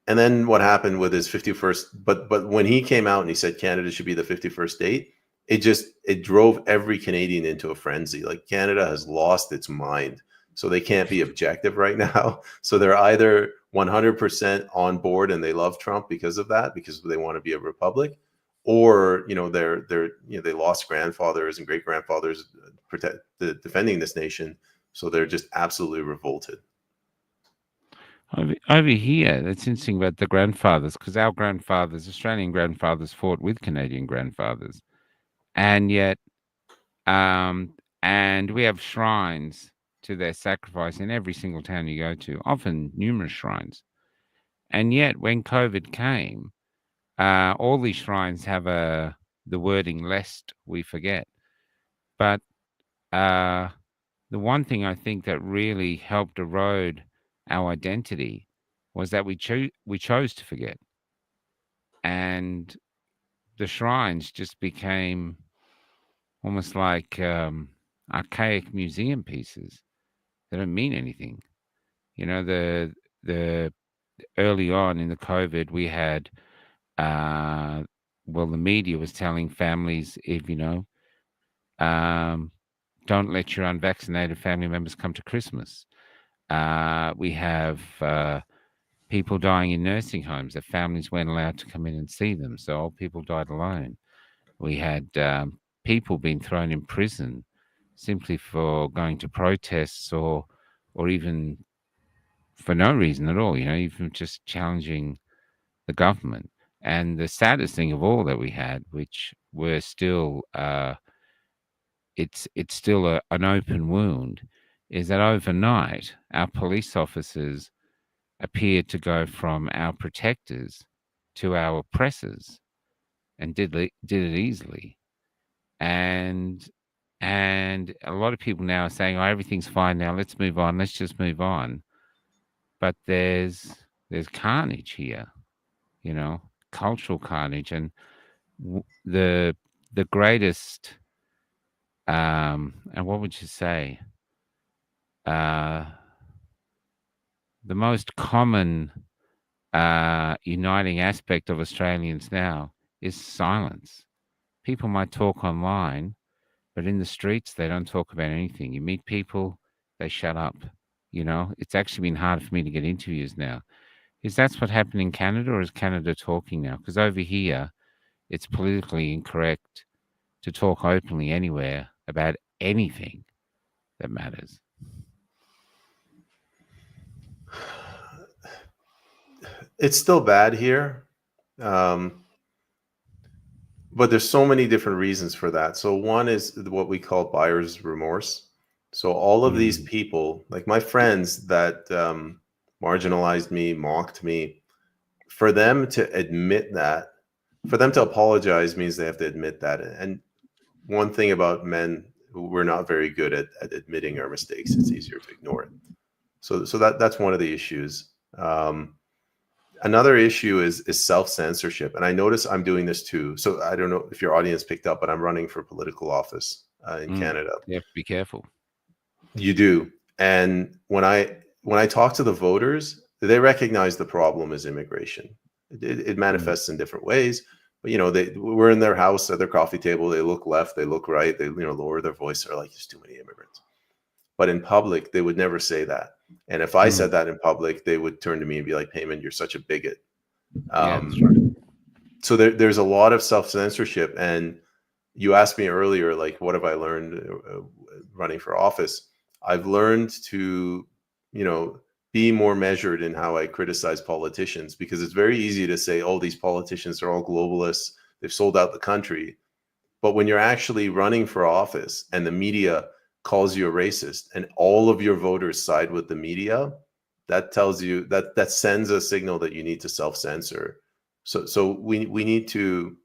And then what happened with his 51st, but when he came out and he said Canada should be the 51st state, it drove every Canadian into a frenzy. Like, Canada has lost its mind. So they can't be objective right now. So they're either 100% on board and they love Trump because of that, because they want to be a republic, or they lost grandfathers and great grandfathers defending this nation, so they're just absolutely revolted. Over here, that's interesting about the grandfathers, because our grandfathers, Australian grandfathers, fought with Canadian grandfathers, and yet, and we have shrines to their sacrifice in every single town you go to, often numerous shrines. And yet, when COVID came, all these shrines have the wording, lest we forget. But the one thing I think that really helped erode our identity was that we chose to forget. and the shrines just became almost like archaic museum pieces. They don't mean anything. You know, the early on in the COVID, we had well, the media was telling families, if um, don't let your unvaccinated family members come to Christmas. We have people dying in nursing homes that families weren't allowed to come in and see them, so old people died alone. We had people being thrown in prison simply for going to protests or even for no reason at all. Even just challenging the government. And the saddest thing of all that we had, which were still it's still an open wound, is that overnight our police officers appeared to go from our protectors to our oppressors and did it easily. And a lot of people now are saying, "Oh, everything's fine now. Let's move on. Let's just move on." But there's carnage here, cultural carnage, and the greatest, and what would you say, uh, the most common uniting aspect of Australians now is silence. People might talk online, but in the streets they don't talk about anything. You meet people, they shut up. It's actually been hard for me to get interviews now. Is that what happened in Canada, or is Canada talking now? Because over here, it's politically incorrect to talk openly anywhere about anything that matters. It's still bad here, but there's so many different reasons for that. So one is what we call buyer's remorse. So all of these people, like my friends that marginalized me, mocked me, for them to admit that, for them to apologize means they have to admit that. And one thing about men, we're not very good at admitting our mistakes. It's easier to ignore it. So that's one of the issues. Another issue is self-censorship. And I notice I'm doing this too. So I don't know if your audience picked up, but I'm running for political office in Canada. You have to be careful. You do. And when I talk to the voters, they recognize the problem is immigration. It manifests in different ways. But we're in their house at their coffee table. They look left, they look right. They lower their voice. They're like, "There's too many immigrants." But in public, they would never say that. And if I said that in public, they would turn to me and be like, "Heyman, you're such a bigot." That's right. So there's a lot of self-censorship. And you asked me earlier, like, what have I learned running for office? I've learned to, be more measured in how I criticize politicians, because it's very easy to say, "Oh, these politicians are all globalists. They've sold out the country." But when you're actually running for office and the media calls you a racist and all of your voters side with the media, that tells you that sends a signal that you need to self-censor. So we need to,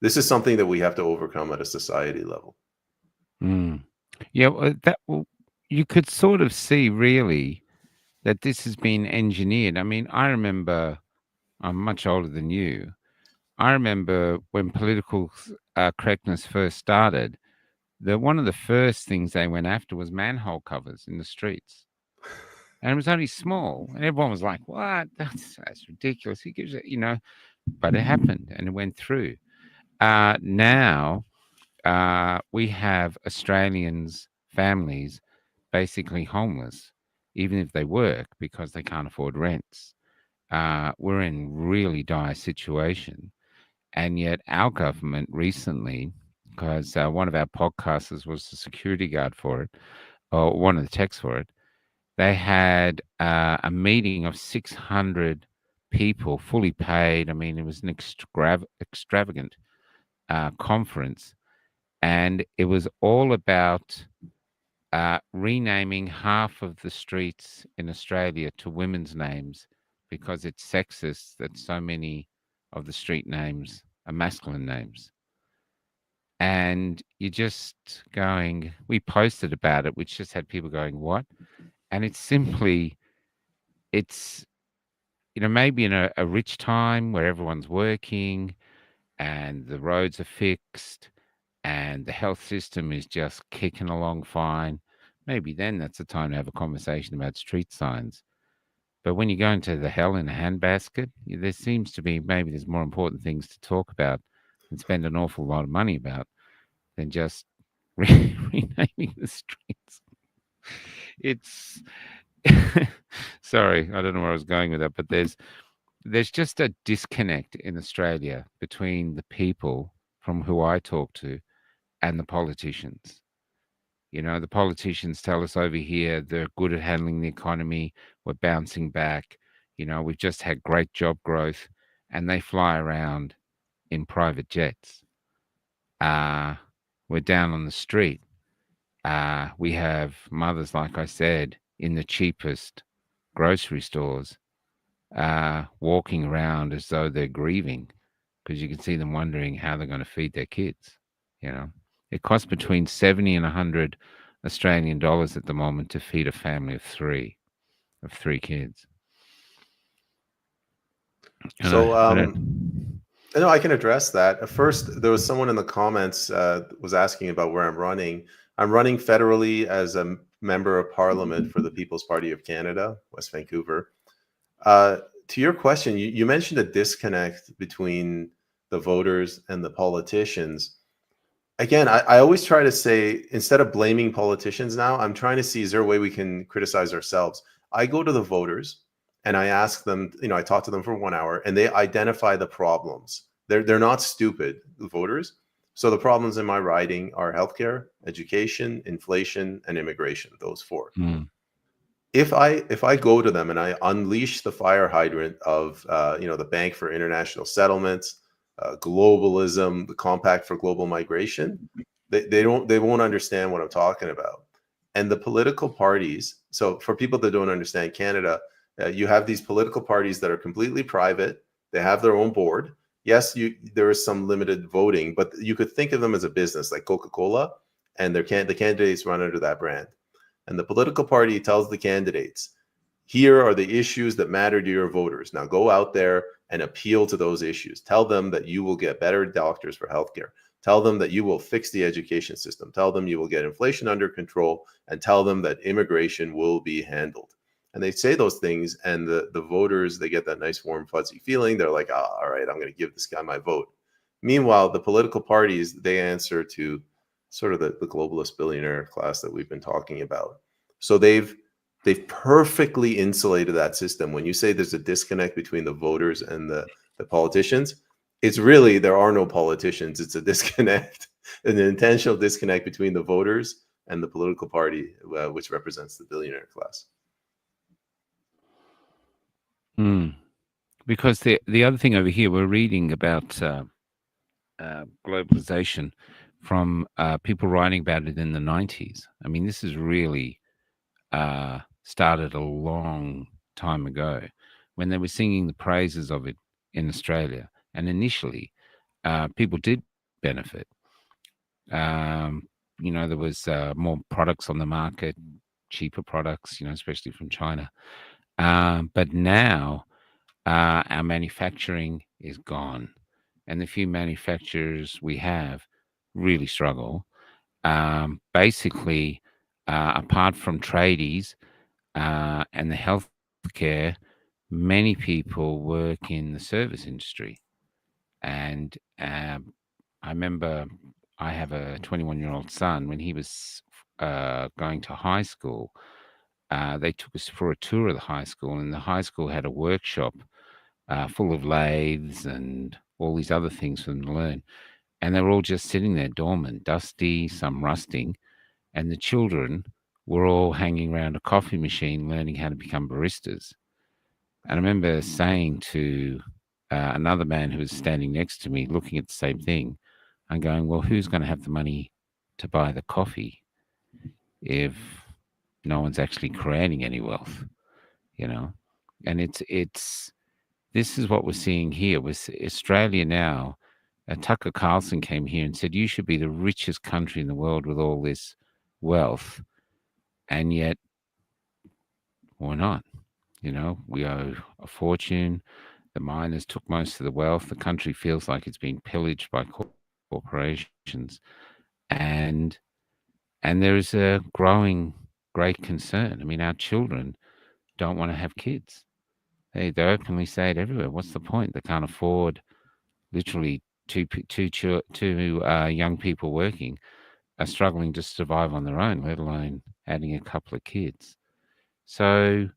this is something that we have to overcome at a society level. Yeah, you could sort of see really that this has been engineered. I mean, I remember, I'm much older than you. I remember when political correctness first started, one of the first things they went after was manhole covers in the streets. And it was only small. And everyone was like, "What? That's ridiculous. Who gives it?" But it happened and it went through. Now we have Australians, families, basically homeless, even if they work, because they can't afford rents. We're in really dire situation. And yet our government recently, because one of our podcasters was the security guard for it, or one of the techs for it, they had a meeting of 600 people, fully paid. I mean, it was an extravagant conference. And it was all about renaming half of the streets in Australia to women's names, because it's sexist that so many of the street names are masculine names. And you're just going, we posted about it, which just had people going, "What?" And it's simply, it's maybe in a rich time where everyone's working and the roads are fixed and the health system is just kicking along fine, maybe then that's the time to have a conversation about street signs. But when you go into the hell in a handbasket, there seems to be maybe there's more important things to talk about and spend an awful lot of money about than just renaming the streets. It's sorry, I don't know where I was going with that, but there's just a disconnect in Australia between the people from who I talk to and the politicians. The politicians tell us over here they're good at handling the economy, we're bouncing back, we've just had great job growth, and they fly around in private jets. Uh, we're down on the street. We have mothers, like I said, in the cheapest grocery stores, walking around as though they're grieving because you can see them wondering how they're going to feed their kids. It costs between 70 and 100 Australian dollars at the moment to feed a family of three kids. So, I know I can address that. First, there was someone in the comments was asking about where I'm running. I'm running federally as a member of Parliament for the People's Party of Canada, West Vancouver. To your question, you mentioned a disconnect between the voters and the politicians. Again, I always try to say, instead of blaming politicians now, I'm trying to see, is there a way we can criticize ourselves? I go to the voters and I ask them, I talk to them for 1 hour and they identify the problems. They're not stupid, the voters. So the problems in my riding are healthcare, education, inflation, and immigration, those four. Mm. If I go to them and I unleash the fire hydrant of the Bank for International Settlements, globalism, the Compact for Global Migration, they won't understand what I'm talking about. And the political parties. So for people that don't understand Canada, you have these political parties that are completely private. They have their own board. Yes, there is some limited voting, but you could think of them as a business like Coca-Cola, and the candidates run under that brand. And the political party tells the candidates, here are the issues that matter to your voters. Now go out there and appeal to those issues. Tell them that you will get better doctors for healthcare. Tell them that you will fix the education system. Tell them you will get inflation under control, and tell them that immigration will be handled. And they say those things, and the voters, they get that nice, warm, fuzzy feeling. They're like, oh, all right, I'm going to give this guy my vote. Meanwhile, the political parties, they answer to sort of the globalist billionaire class that we've been talking about. So they've perfectly insulated that system. When you say there's a disconnect between the voters and the politicians, it's really, there are no politicians. It's a disconnect, an intentional disconnect between the voters and the political party, which represents the billionaire class. Because the other thing over here, we're reading about globalization from people writing about it in the 90s. I mean, this is really started a long time ago when they were singing the praises of it in Australia. And initially, people did benefit. There was more products on the market, cheaper products, especially from China. But now our manufacturing is gone. And the few manufacturers we have really struggle. Basically, apart from tradies and the healthcare, many people work in the service industry. And I remember I have a 21-year-old son. When he was going to high school, they took us for a tour of the high school, and the high school had a workshop full of lathes and all these other things for them to learn. And they were all just sitting there dormant, dusty, some rusting. And the children were all hanging around a coffee machine learning how to become baristas. And I remember saying to another man who was standing next to me, looking at the same thing, and going, well, who's going to have the money to buy the coffee if no one's actually creating any wealth, And this is what we're seeing here with Australia now. Tucker Carlson came here and said, you should be the richest country in the world with all this wealth. And yet we're not. We owe a fortune. The miners took most of the wealth. The country feels like it's being pillaged by corporations, and and there is a growing great concern. I mean, our children don't want to have kids. They openly say it everywhere. What's the point? They can't afford literally two young people working are struggling to survive on their own, let alone adding a couple of kids. So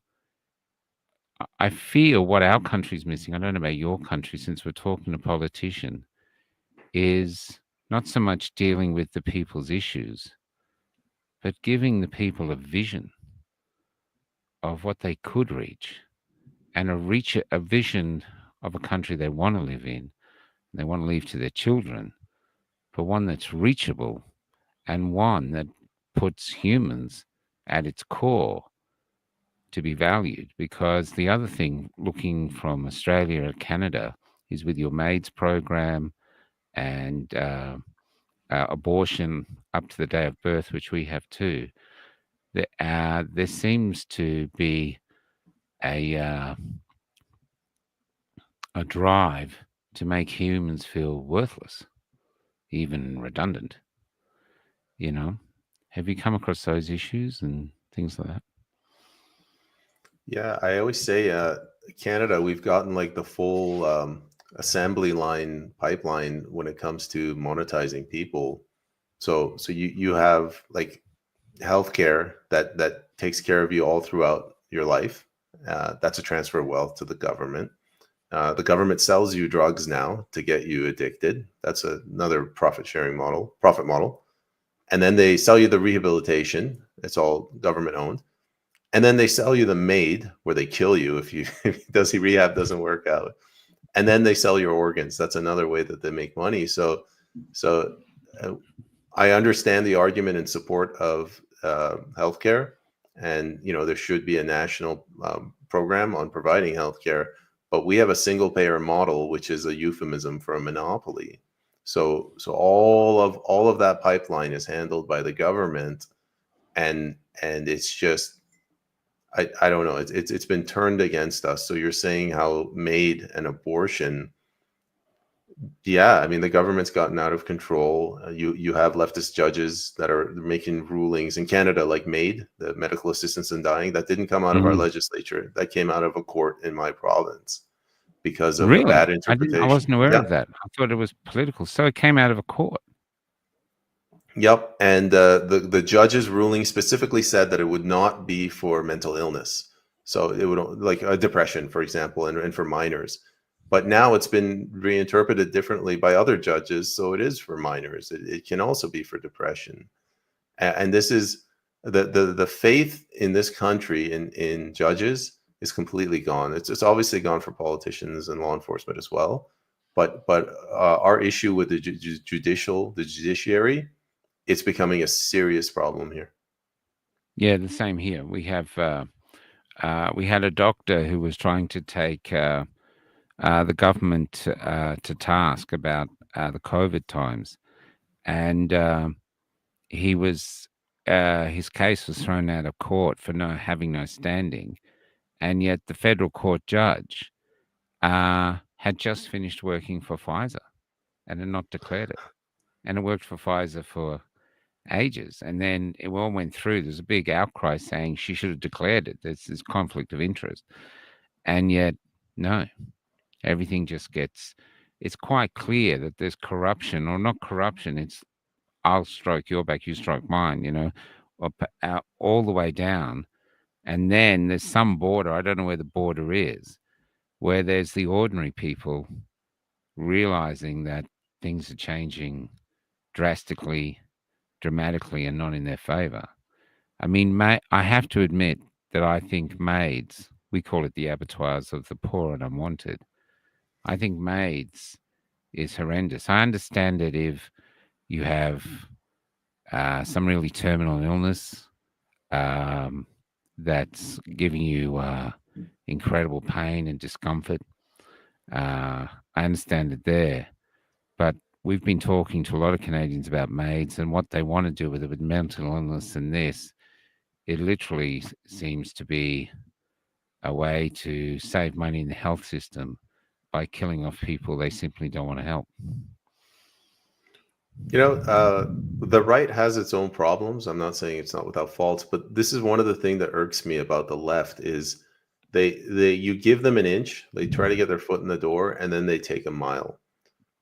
I feel what our country's missing, I don't know about your country, since we're talking to politician, is not so much dealing with the people's issues, but giving the people a vision of what they could reach and a vision of a country they want to live in, they want to leave to their children, but one that's reachable and one that puts humans at its core to be valued. Because the other thing, looking from Australia or Canada, is with your MAIDS program and abortion up to the day of birth, which we have too. There seems to be a drive to make humans feel worthless, even redundant. Have you come across those issues and things like that? Yeah, I always say Canada, we've gotten like the full assembly line pipeline when it comes to monetizing people. So you have like healthcare that takes care of you all throughout your life. That's a transfer of wealth to the government. The government sells you drugs now to get you addicted. That's another profit model. And then they sell you the rehabilitation. It's all government owned. And then they sell you the MAID, where they kill you if rehab doesn't work out. And then they sell your organs. That's another way that they make money. So I understand the argument in support of healthcare, and there should be a national program on providing healthcare. But we have a single payer model, which is a euphemism for a monopoly. So all of that pipeline is handled by the government, and it's just I don't know. It's been turned against us. So you're saying how MAID and abortion. Yeah, I mean, the government's gotten out of control. You have leftist judges that are making rulings in Canada, like MAID, the medical assistance in dying. That didn't come out of our legislature. That came out of a court in my province because of a Really? bad interpretation. I wasn't aware Yeah. of that. I thought it was political. So it came out of a court. Yep, and the judge's ruling specifically said that it would not be for mental illness. So it would, like depression, for example, and for minors. But now it's been reinterpreted differently by other judges, so it is for minors. It can also be for depression, and this is the faith in this country in judges is completely gone. It's obviously gone for politicians and law enforcement as well. But our issue with the judiciary, it's becoming a serious problem here. Yeah, the same here. We have we had a doctor who was trying to take the government to task about the COVID times, and he was his case was thrown out of court for having no standing, and yet the federal court judge had just finished working for Pfizer and had not declared it, and it worked for Pfizer for ages, and then it all went through. There's a big outcry saying she should have declared it. There's this conflict of interest, and yet no. Everything just it's quite clear that there's corruption, or not corruption. It's I'll stroke your back, you stroke mine, or all the way down. And then there's some border, I don't know where the border is, where there's the ordinary people realizing that things are changing drastically, dramatically, and not in their favor. I mean, I have to admit that I think MAIDS, we call it the abattoirs of the poor and unwanted. I think MAIDS is horrendous. I understand that if you have some really terminal illness that's giving you incredible pain and discomfort, I understand it there. But we've been talking to a lot of Canadians about MAIDS and what they want to do with it, with mental illness and this. It literally seems to be a way to save money in the health system by killing off people they simply don't want to help. The right has its own problems. I'm not saying it's not without faults, but this is one of the things that irks me about the left is they you give them an inch, they try to get their foot in the door, and then they take a mile.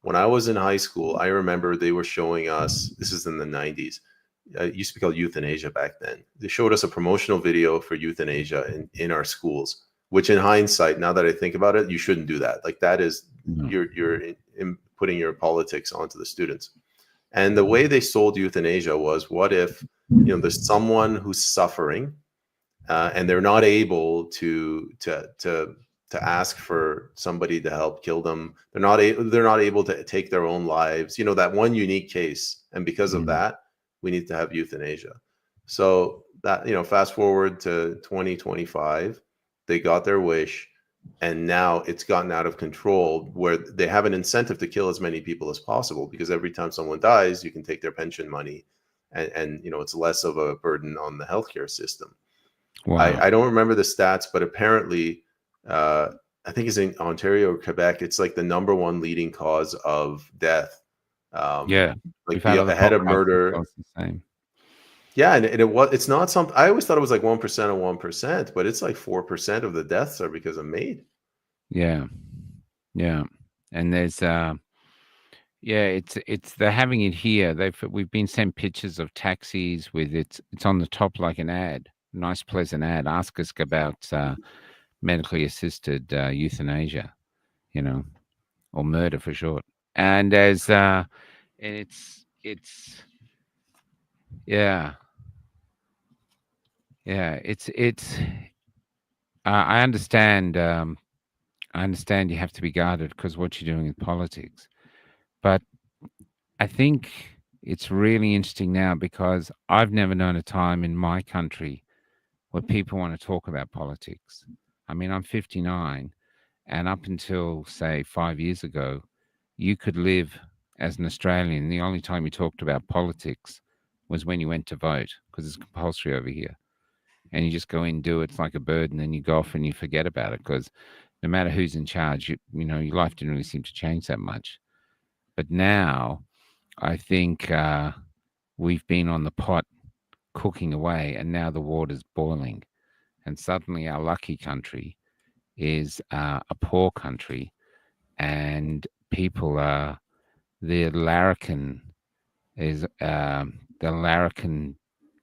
When I was in high school, I remember they were showing us, this is in the 90s, it used to be called euthanasia back then. They showed us a promotional video for euthanasia in our schools, which in hindsight, now that I think about it, you shouldn't do that. Like that is, No. you're putting your politics onto the students. And the way they sold euthanasia was, what if, there's someone who's suffering, and they're not able to ask for somebody to help kill them. They're not able to take their own lives. That one unique case, and because of that, we need to have euthanasia. So that fast forward to 2025, they got their wish, and now it's gotten out of control where they have an incentive to kill as many people as possible, because every time someone dies, you can take their pension money, and it's less of a burden on the healthcare system. Wow. I don't remember the stats, but apparently, I think it's in Ontario or Quebec, it's like the number one leading cause of death. Yeah, like we've had other ahead of podcasts that murder. tell us the same. Yeah, and it's not something. I always thought it was like 1% of 1%, but it's like 4% of the deaths are because of MAID. Yeah, yeah, and there's it's they're having it here. We've been sent pictures of taxis with it's on the top like an ad, nice pleasant ad. Ask us about medically assisted euthanasia, or murder for short. And as and it's yeah, it's I understand. I understand you have to be guarded because what you're doing in politics, but I think it's really interesting now because I've never known a time in my country where people want to talk about politics. I mean, I'm 59, and up until, say, 5 years ago, you could live as an Australian. The only time you talked about politics was when you went to vote because it's compulsory over here. And you just go in, do it, it's like a bird, and then you go off and you forget about it because no matter who's in charge, your life didn't really seem to change that much. But now, I think we've been on the pot cooking away, and now the water's boiling. And suddenly our lucky country is a poor country, and people are the larrikin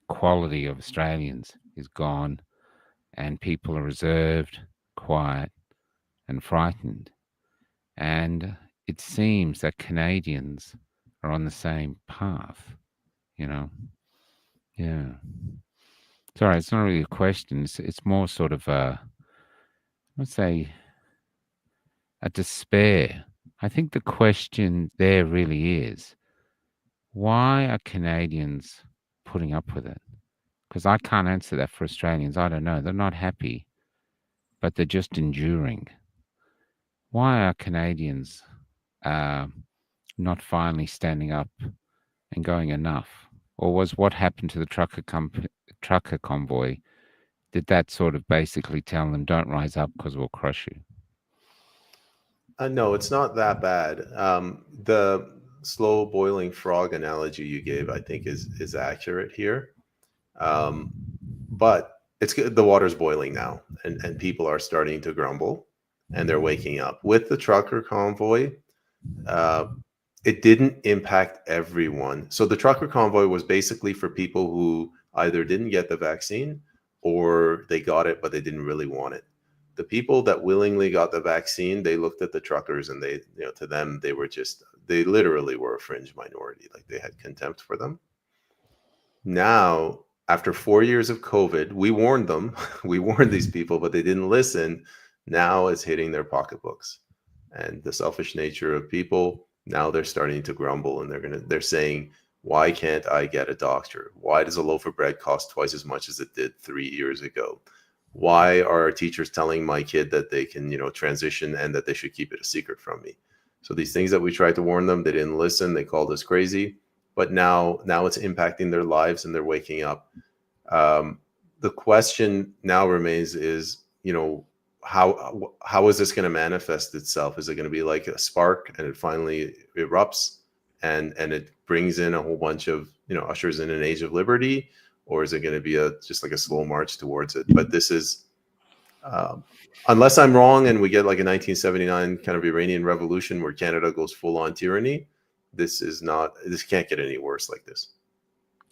quality of Australians is gone, and people are reserved, quiet, and frightened. And it seems that Canadians are on the same path, Yeah. Sorry, it's not really a question. It's more sort of let's say, a despair. I think the question there really is, why are Canadians putting up with it? Because I can't answer that for Australians. I don't know. They're not happy, but they're just enduring. Why are Canadians not finally standing up and going enough? Or was what happened to the trucker convoy, did that sort of basically tell them, don't rise up because we'll crush you? No, it's not that bad. The slow boiling frog analogy you gave, I think, is accurate here. But it's good. The water's boiling now, and people are starting to grumble, and they're waking up. With the trucker convoy, it didn't impact everyone. So the trucker convoy was basically for people who either didn't get the vaccine or they got it, but they didn't really want it. The people that willingly got the vaccine, they looked at the truckers and they, to them, they literally were a fringe minority. Like they had contempt for them. Now, after 4 years of COVID, we warned them, we warned these people, but they didn't listen. Now it's hitting their pocketbooks, and the selfish nature of people. Now they're starting to grumble, and they're saying, why can't I get a doctor? Why does a loaf of bread cost twice as much as it did 3 years ago? Why are our teachers telling my kid that they can, transition and that they should keep it a secret from me? So these things that we tried to warn them, they didn't listen. They called us crazy, but now it's impacting their lives and they're waking up. The question now remains is, how is this going to manifest itself? Is it going to be like a spark and it finally erupts and it brings in a whole bunch of, ushers in an age of liberty, or is it going to be just like a slow march towards it? But this is, unless I'm wrong and we get like a 1979 kind of Iranian revolution where Canada goes full on tyranny, this can't get any worse like this.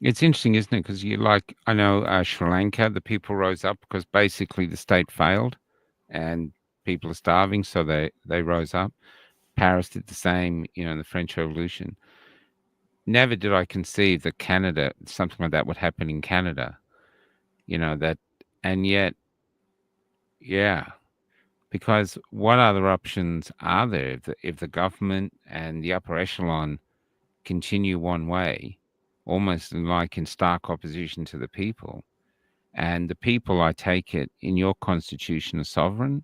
It's interesting, isn't it? Because I know Sri Lanka, the people rose up because basically the state failed and people are starving, so they rose up. Paris did the same, in the French Revolution. Never did I conceive that something like that would happen in Canada, and yet, yeah, because what other options are there if the government and the upper echelon continue one way, almost like in stark opposition to the people? And the people, I take it, in your constitution are sovereign,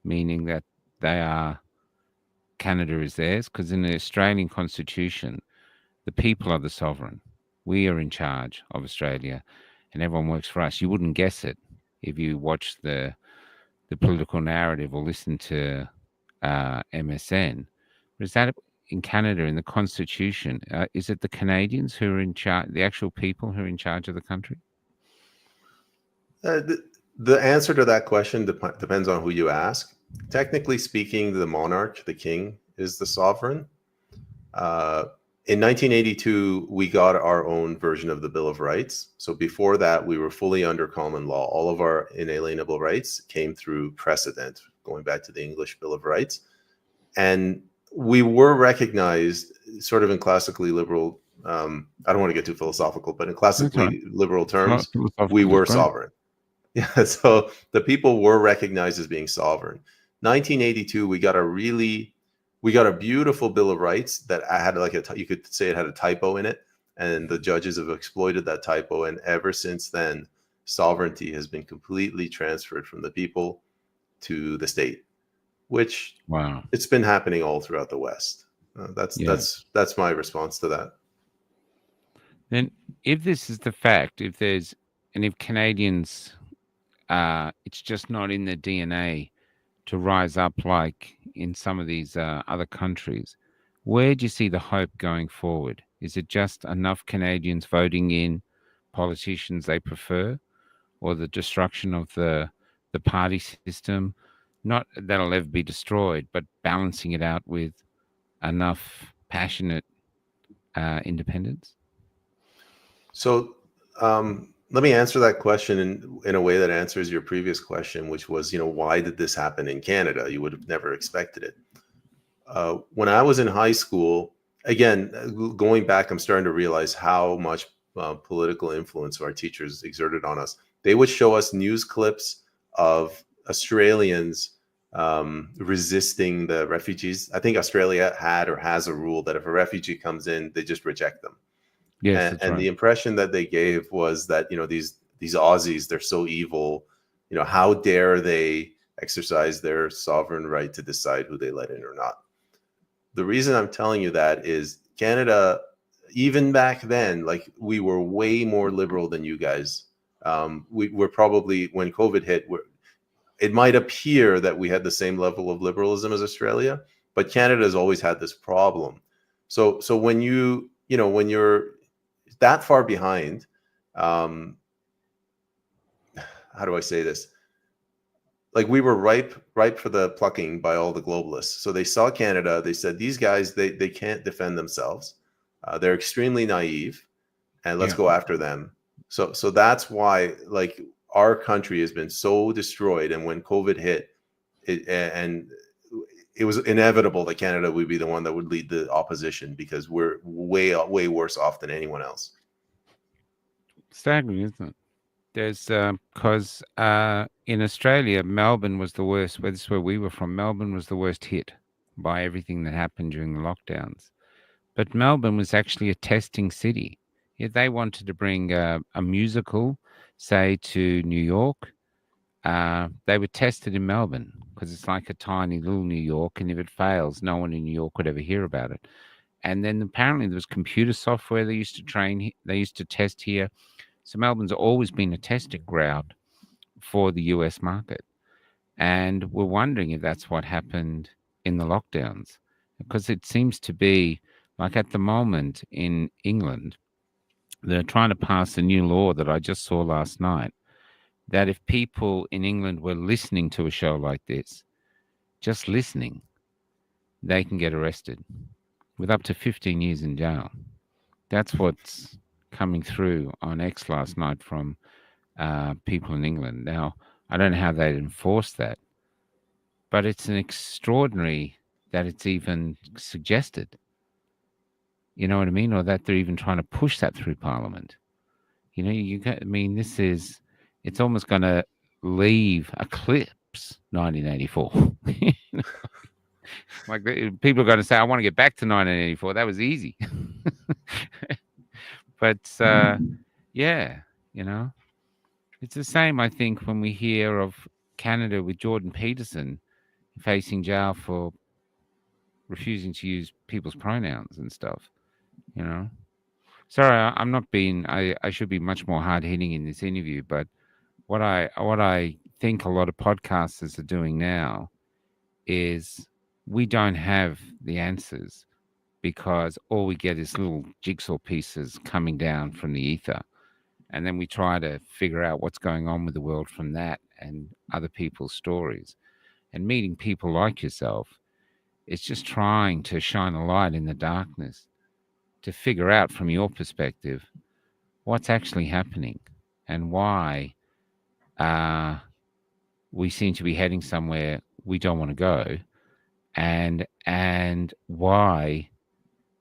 meaning that Canada is theirs, because in the Australian constitution, the people are the sovereign. We are in charge of Australia and everyone works for us. You wouldn't guess it if you watch the political narrative or listen to MSN. But is that in Canada, in the constitution, is it the Canadians who are in charge, the actual people who are in charge of the country? The answer to that question depends on who you ask. Technically speaking, the monarch, the king, is the sovereign. In 1982, we got our own version of the Bill of Rights. So before that, we were fully under common law. All of our inalienable rights came through precedent, going back to the English Bill of Rights. And we were recognized sort of in classically liberal, I don't want to get too philosophical, but in classically liberal terms, we were sovereign. Yeah, so the people were recognized as being sovereign. 1982, we got a beautiful Bill of Rights that had you could say it had a typo in it, and the judges have exploited that typo. And ever since then, sovereignty has been completely transferred from the people to the state, which it's been happening all throughout the West. That's my response to that. Then, if this is the fact, if Canadians, it's just not in their DNA to rise up like in some of these other countries, where do you see the hope going forward? Is it just enough Canadians voting in politicians they prefer, or the destruction of the party system? Not that'll ever be destroyed, but balancing it out with enough passionate independence? So let me answer that question in a way that answers your previous question, which was, why did this happen in Canada? You would have never expected it. When I was in high school, again, going back, I'm starting to realize how much political influence our teachers exerted on us. They would show us news clips of Australians resisting the refugees. I think Australia had or has a rule that if a refugee comes in, they just reject them. Yes, and the impression that they gave was that, these Aussies, they're so evil. How dare they exercise their sovereign right to decide who they let in or not? The reason I'm telling you that is Canada, even back then, like, we were way more liberal than you guys. We were probably, when COVID hit, it might appear that we had the same level of liberalism as Australia, but Canada has always had this problem. So when when you're that far behind, how do I say this? Like, we were ripe for the plucking by all the globalists. So they saw Canada, they said, these guys, they can't defend themselves. They're extremely naive, and let's go after them. So that's why, like, our country has been so destroyed. And when COVID hit, it was inevitable that Canada would be the one that would lead the opposition, because we're way worse off than anyone else. Staggering, isn't it? There's because in Australia, Melbourne was the worst. This is where we were from. Melbourne was the worst hit by everything that happened during the lockdowns. But Melbourne was actually a testing city. If they wanted to bring a musical, say, to New York, they would test it in Melbourne, because it's like a tiny little New York, and if it fails, no one in New York would ever hear about it. And then apparently there was computer software they used to test here. So Melbourne's always been a testing ground for the US market. And we're wondering if that's what happened in the lockdowns, because it seems to be like at the moment in England, they're trying to pass a new law that I just saw last night, that if people in England were listening to a show like this, just listening, they can get arrested with up to 15 years in jail. That's what's coming through on X last night from people in England. Now, I don't know how they'd enforce that, but it's an extraordinary that it's even suggested. You know what I mean? Or that they're even trying to push that through Parliament. You know, I mean, it's almost going to eclipse 1984. Like people are going to say, I want to get back to 1984. That was easy. But yeah, you know, it's the same, I think, when we hear of Canada with Jordan Peterson facing jail for refusing to use people's pronouns and stuff, you know. Sorry, I'm not being. I should be much more hard hitting in this interview, but what I think a lot of podcasters are doing now is we don't have the answers because all we get is little jigsaw pieces coming down from the ether, and then we try to figure out what's going on with the world from that and other people's stories. And meeting people like yourself, it's just trying to shine a light in the darkness to figure out from your perspective what's actually happening and why we seem to be heading somewhere we don't want to go, and why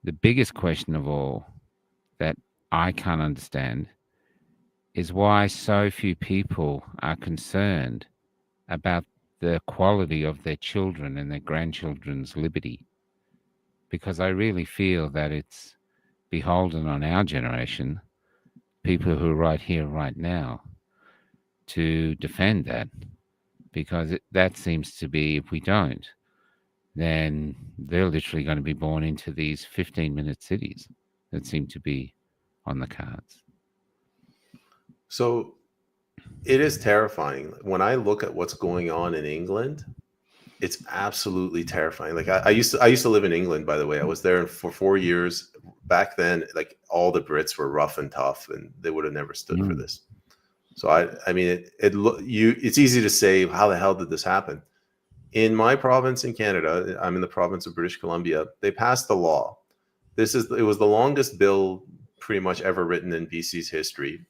the biggest question of all that I can't understand is why so few people are concerned about the quality of their children and their grandchildren's liberty. Because I really feel that it's beholden on our generation, people who are right here, right now, to defend that. Because that seems to be, if we don't, then they're literally going to be born into these 15-minute cities that seem to be on the cards. So it is terrifying. When I look at what's going on in England, it's absolutely terrifying. Like I used to live in England, by the way. I was there for 4 years. Back then, like all the Brits were rough and tough, and they would have never stood for this. So I mean, it's easy to say, how the hell did this happen? In my province in Canada, I'm in the province of British Columbia. They passed a law. It was the longest bill pretty much ever written in BC's history.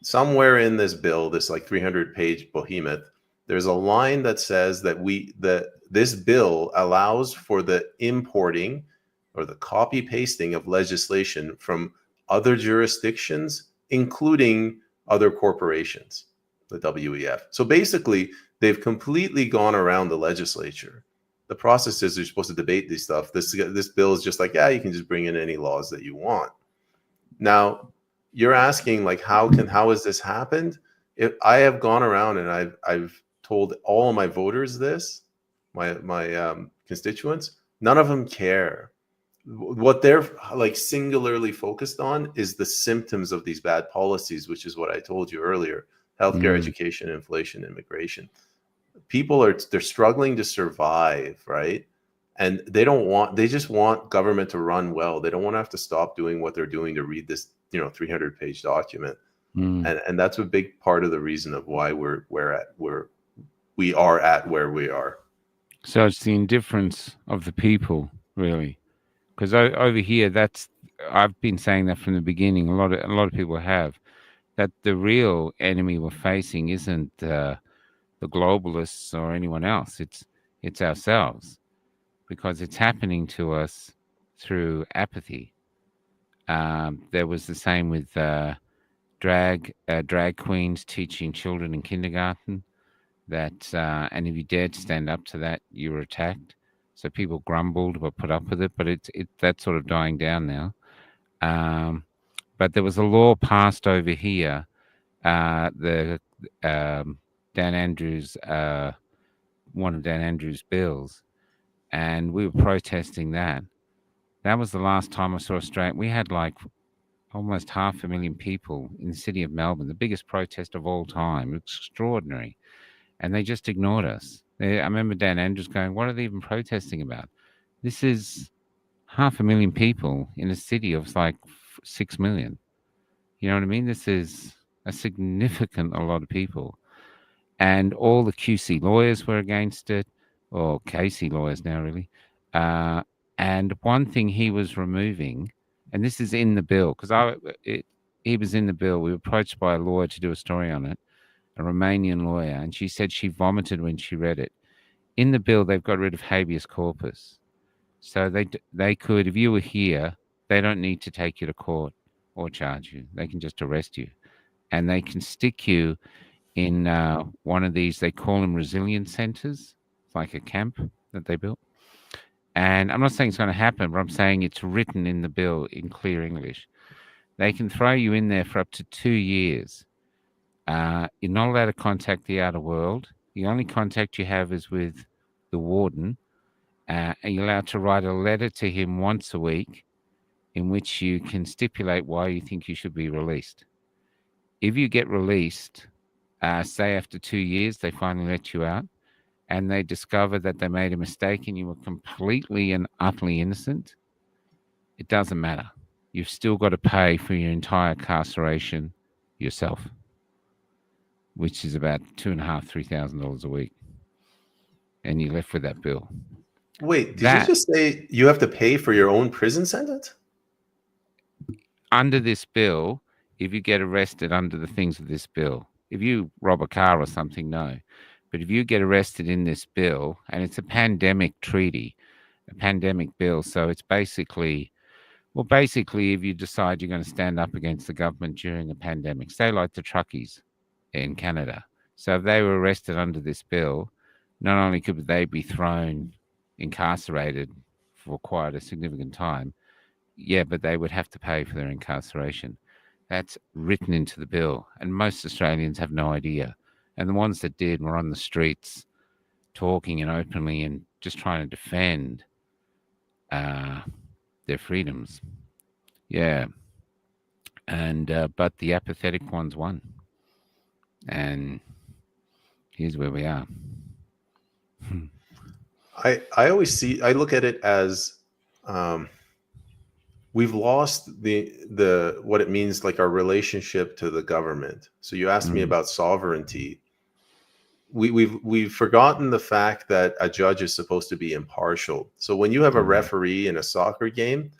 Somewhere in this bill, this like 300-page behemoth, there's a line that says that this bill allows for the importing or the copy pasting of legislation from other jurisdictions, including other corporations, the WEF. So basically, they've completely gone around the legislature. The process is they're supposed to debate this stuff. This bill is just like, yeah, you can just bring in any laws that you want. Now, you're asking, like, how has this happened? If I have gone around and I've told all of my voters this, my constituents, none of them care. What they're like singularly focused on is the symptoms of these bad policies, which is what I told you earlier: healthcare, education, inflation, immigration. They're struggling to survive, right? And they just want government to run well. They don't want to have to stop doing what they're doing to read this 300-page document. And that's a big part of the reason of why we are at where we are. So it's the indifference of the people, really. Because over here, I've been saying that from the beginning. A lot of people have that the real enemy we're facing isn't the globalists or anyone else. It's ourselves, because it's happening to us through apathy. There was the same with drag queens teaching children in kindergarten that, and if you dared stand up to that, you were attacked. So people grumbled but put up with it, but that's sort of dying down now. But there was a law passed over here, Dan Andrews, one of Dan Andrews' bills, and we were protesting that. That was the last time I saw Australia. We had like almost 500,000 people in the city of Melbourne, the biggest protest of all time. Extraordinary. and they just ignored us. I remember Dan Andrews going, "What are they even protesting about? This is 500,000 people in a city of like 6 million. You know what I mean? This is a significant a lot of people." And all the QC lawyers were against it, or KC lawyers now, really. And one thing he was removing, and this is in the bill, because he was in the bill. We were approached by a lawyer to do a story on it, a Romanian lawyer, and she said she vomited when she read it. In the bill, they've got rid of habeas corpus. So they could, if you were here, they don't need to take you to court or charge you. They can just arrest you. And they can stick you in one of these, they call them resilience centers. It's like a camp that they built. And I'm not saying it's going to happen, but I'm saying it's written in the bill in clear English. They can throw you in there for up to 2 years. You're not allowed to contact the outer world. The only contact you have is with the warden. And you're allowed to write a letter to him once a week in which you can stipulate why you think you should be released. If you get released, say after 2 years, they finally let you out, and they discover that they made a mistake and you were completely and utterly innocent, it doesn't matter. You've still got to pay for your entire incarceration yourself, which is about $2,500, $3,000 a week. And you're left with that bill. Wait, did you just say you have to pay for your own prison sentence? Under this bill, if you get arrested under the things of this bill, if you rob a car or something, no. But if you get arrested in this bill, and it's a pandemic treaty, a pandemic bill, so it's basically, if you decide you're going to stand up against the government during a pandemic, say like the truckies in Canada. So if they were arrested under this bill, not only could they be incarcerated for quite a significant time, but they would have to pay for their incarceration. That's written into the bill, and most Australians have no idea. And the ones that did were on the streets talking and openly and just trying to defend their freedoms. Yeah. And but the apathetic ones won. And here's where we are. I look at it as we've lost the what it means, like our relationship to the government. So you asked me about sovereignty. We've forgotten the fact that a judge is supposed to be impartial. So when you have a referee in a soccer game,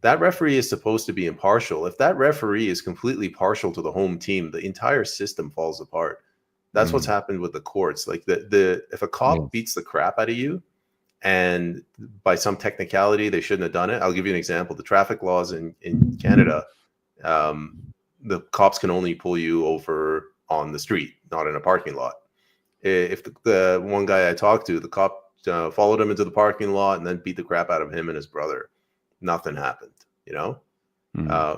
that referee is supposed to be impartial. If that referee is completely partial to the home team, the entire system falls apart. That's what's happened with the courts. Like if a cop beats the crap out of you, and by some technicality they shouldn't have done it. I'll give you an example. The traffic laws in Canada, the cops can only pull you over on the street, not in a parking lot. If the one guy I talked to, the cop followed him into the parking lot and then beat the crap out of him and his brother, nothing happened, you know?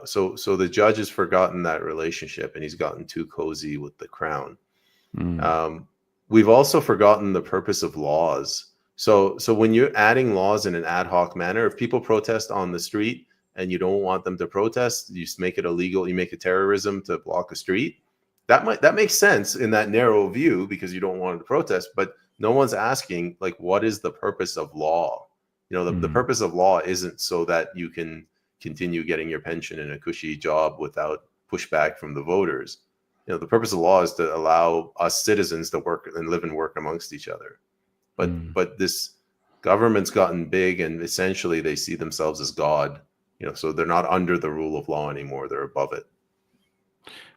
So the judge has forgotten that relationship, and he's gotten too cozy with the crown. We've also forgotten the purpose of laws. So when you're adding laws in an ad hoc manner, if people protest on the street and you don't want them to protest, you just make it illegal. You make it terrorism to block a street. That makes sense in that narrow view because you don't want them to protest. But no one's asking, like, what is the purpose of law? You know, the purpose of law isn't so that you can continue getting your pension in a cushy job without pushback from the voters. You know, the purpose of law is to allow us citizens to work and live and work amongst each other. But this government's gotten big, and essentially they see themselves as God, you know, so they're not under the rule of law anymore. They're above it.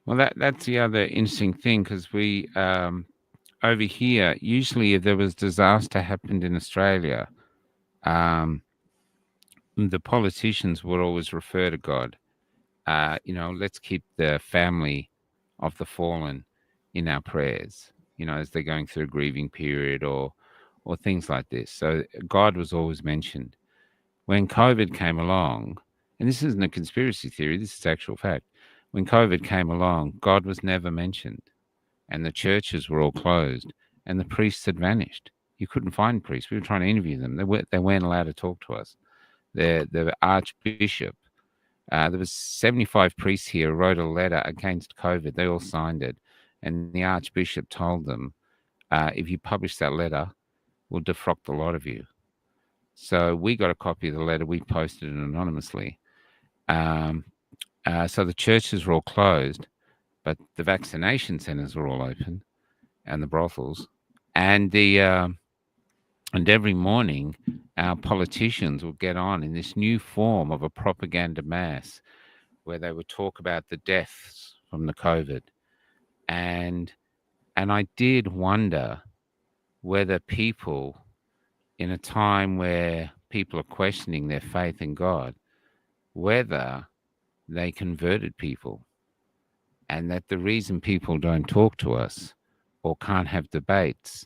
Well, that's the other interesting thing, because we, over here, usually if there was disaster happened in Australia, the politicians would always refer to God. You know, let's keep the family of the fallen in our prayers, you know, as they're going through a grieving period or things like this. So God was always mentioned. When COVID came along, and this isn't a conspiracy theory, this is actual fact. When COVID came along, God was never mentioned, and the churches were all closed, and the priests had vanished. You couldn't find priests. We were trying to interview them. They weren't allowed to talk to us. The archbishop, there was 75 priests here who wrote a letter against COVID. They all signed it, and the archbishop told them, if you publish that letter, we'll defrock a lot of you. So we got a copy of the letter. We posted it anonymously. So the churches were all closed, but the vaccination centers were all open, and the brothels, and and every morning our politicians would get on in this new form of a propaganda mass where they would talk about the deaths from the COVID, and I did wonder whether people, in a time where people are questioning their faith in God, whether they converted people, and that the reason people don't talk to us or can't have debates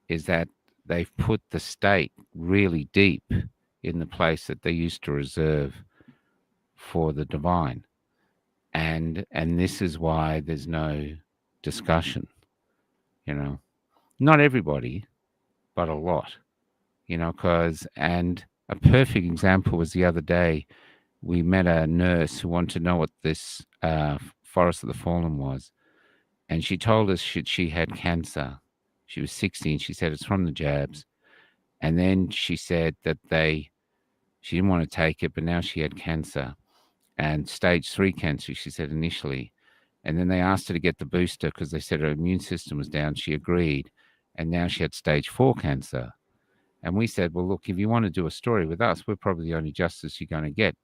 is that they've put the state really deep in the place that they used to reserve for the divine. And this is why there's no discussion, not everybody, but a lot, and a perfect example was the other day, we met a nurse who wanted to know what this Forest of the Fallen was. And she told us she had cancer. She was 16. She said it's from the jabs. And then she said that she didn't want to take it, but now she had cancer and stage 3 cancer, she said initially. And then they asked her to get the booster because they said her immune system was down. She agreed. And now she had stage 4 cancer. And we said, well, look, if you want to do a story with us, we're probably the only justice you're going to get,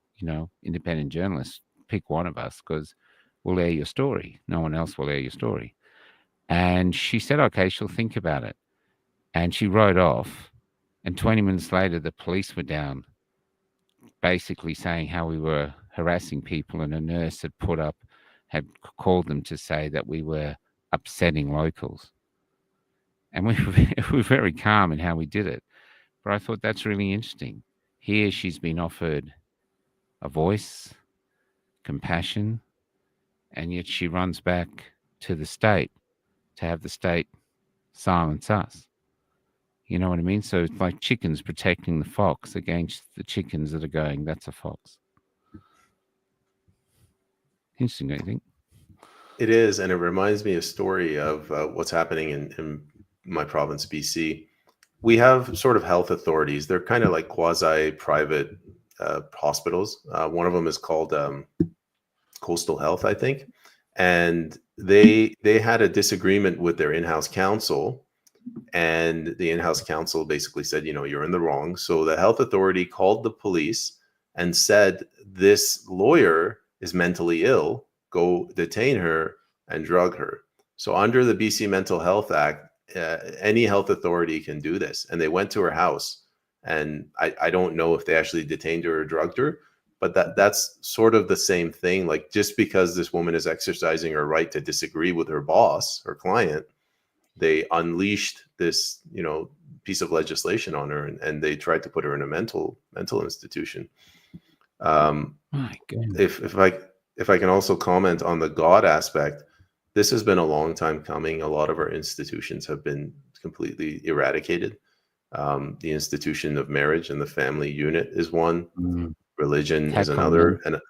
independent journalists. Pick one of us because we'll air your story. No one else will air your story. And she said, okay, she'll think about it. And she rode off. And 20 minutes later, the police were down, basically saying how we were harassing people. And a nurse had called them to say that we were upsetting locals. And we were very calm in how we did it. But I thought that's really interesting. Here she's been offered a voice, compassion, and yet she runs back to the state to have the state silence us. You know what I mean? So it's like chickens protecting the fox against the chickens that are going, that's a fox. Interesting, don't you think? It is, and it reminds me a story of what's happening in my province, BC. We have sort of health authorities. They're kind of like quasi-private hospitals. One of them is called Coastal Health, I think. And they had a disagreement with their in-house counsel. And the in-house counsel basically said, you're in the wrong. So the health authority called the police and said, this lawyer is mentally ill. Go detain her and drug her. So under the BC Mental Health Act, any health authority can do this. And they went to her house. And I don't know if they actually detained her or drugged her, but that's sort of the same thing. Like, just because this woman is exercising her right to disagree with her boss, her client, they unleashed this, piece of legislation on her, and they tried to put her in a mental institution. My goodness. If I can also comment on the God aspect, this has been a long time coming. A lot of our institutions have been completely eradicated. The institution of marriage and the family unit is one. Mm. Religion is another. And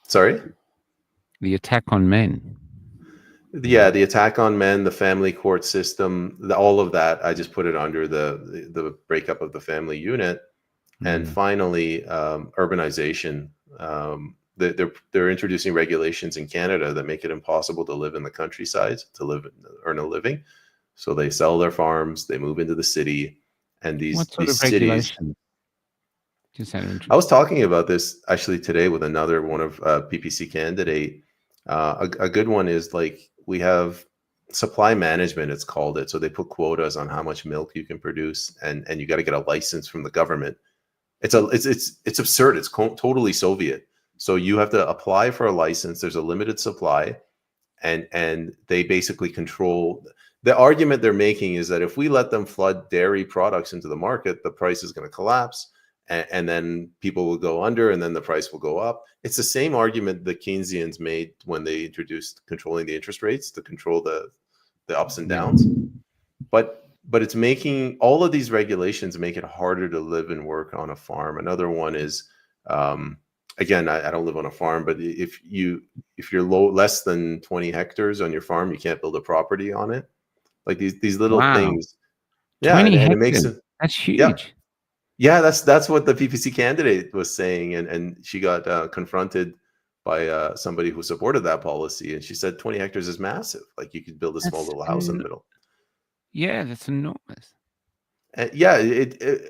sorry? The attack on men. Yeah, the attack on men, the family court system, all of that. I just put it under the breakup of the family unit. And finally, urbanization. They're introducing regulations in Canada that make it impossible to live in the countryside, earn a living. So they sell their farms, they move into the city, and these cities. I was talking about this actually today with another one of PPC candidate. A good one is, like, we have supply management, it's called it. So they put quotas on how much milk you can produce, and you got to get a license from the government. It's absurd. It's totally Soviet. So you have to apply for a license. There's a limited supply, and they basically control. The argument they're making is that if we let them flood dairy products into the market, the price is going to collapse, and then people will go under, and then the price will go up. It's the same argument the Keynesians made when they introduced controlling the interest rates to control the ups and downs. But it's making all of these regulations make it harder to live and work on a farm. Another one is, again, I don't live on a farm, but if you're less than 20 hectares on your farm, you can't build a property on it. like these little Wow. things. Yeah, 20 and it makes hectares. it. That's Yeah, huge. yeah, that's what the PPC candidate was saying, and she got confronted by somebody who supported that policy, and she said 20 hectares is massive. Like you could build a small That's little house in the middle. yeah, that's enormous. Yeah,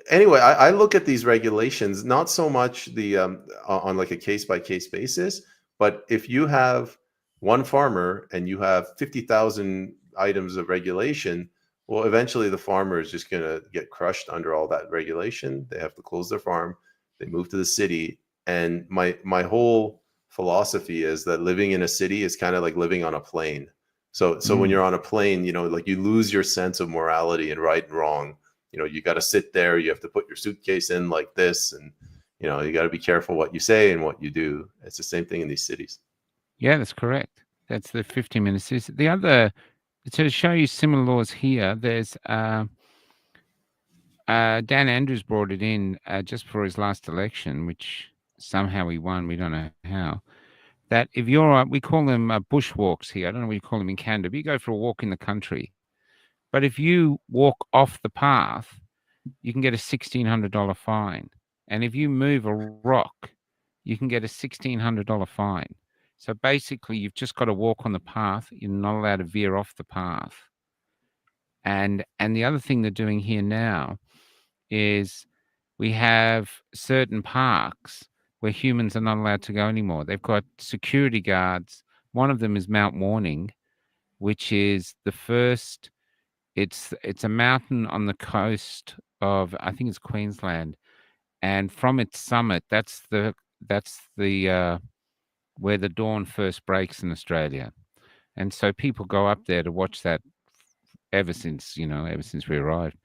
anyway, I look at these regulations not so much the on like a case by case basis, but if you have one farmer and you have 50,000 items of regulation, well, eventually the farmer is just going to get crushed under all that regulation. They have to close their farm, they move to the city, and my whole philosophy is that living in a city is kind of like living on a plane. So when Mm. you're on a plane, like you lose your sense of morality and right and wrong. You got to sit there, you have to put your suitcase in like this, and you got to be careful what you say and what you do. It's the same thing in these cities. Yeah, that's correct. That's the 50 minutes. The other, to show you similar laws here, there's Dan Andrews brought it in just for his last election, which somehow he won. We don't know how. That if you're, we call them bushwalks here. I don't know what you call them in Canada, but you go for a walk in the country. But if you walk off the path, you can get a $1,600 fine. And if you move a rock, you can get a $1,600 fine. So basically, you've just got to walk on the path. You're not allowed to veer off the path. And the other thing they're doing here now is we have certain parks where humans are not allowed to go anymore. They've got security guards. One of them is Mount Warning, which is the first. It's a mountain on the coast of, I think it's Queensland, and from its summit, that's the where the dawn first breaks in Australia. And so people go up there to watch that ever since we arrived.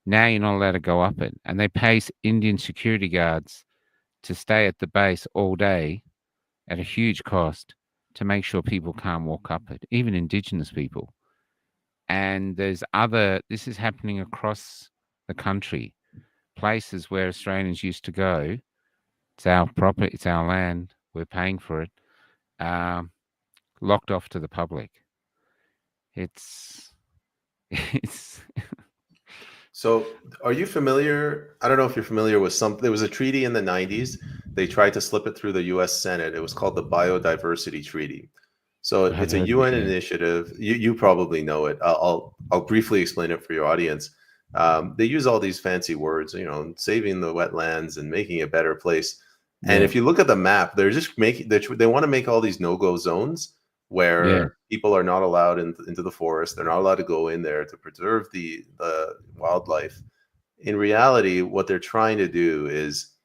Now you're not allowed to go up it, and they pay Indian security guards to stay at the base all day at a huge cost to make sure people can't walk up it, even Indigenous people. And this is happening across the country, places where Australians used to go. It's our property, it's our land, we're paying for it, locked off to the public. It's So are you familiar? I don't know if you're familiar with there was a treaty in the 90s. They tried to slip it through the US Senate. It was called the Biodiversity Treaty. So I've it's a heard of UN it, yeah. initiative. You probably know it. I'll briefly explain it for your audience. They use all these fancy words, saving the wetlands and making a better place. And Yeah. if you look at the map, they're just they want to make all these no-go zones where people are not allowed into the forest. They're not allowed to go in there to preserve the wildlife. In reality, what they're trying to do is,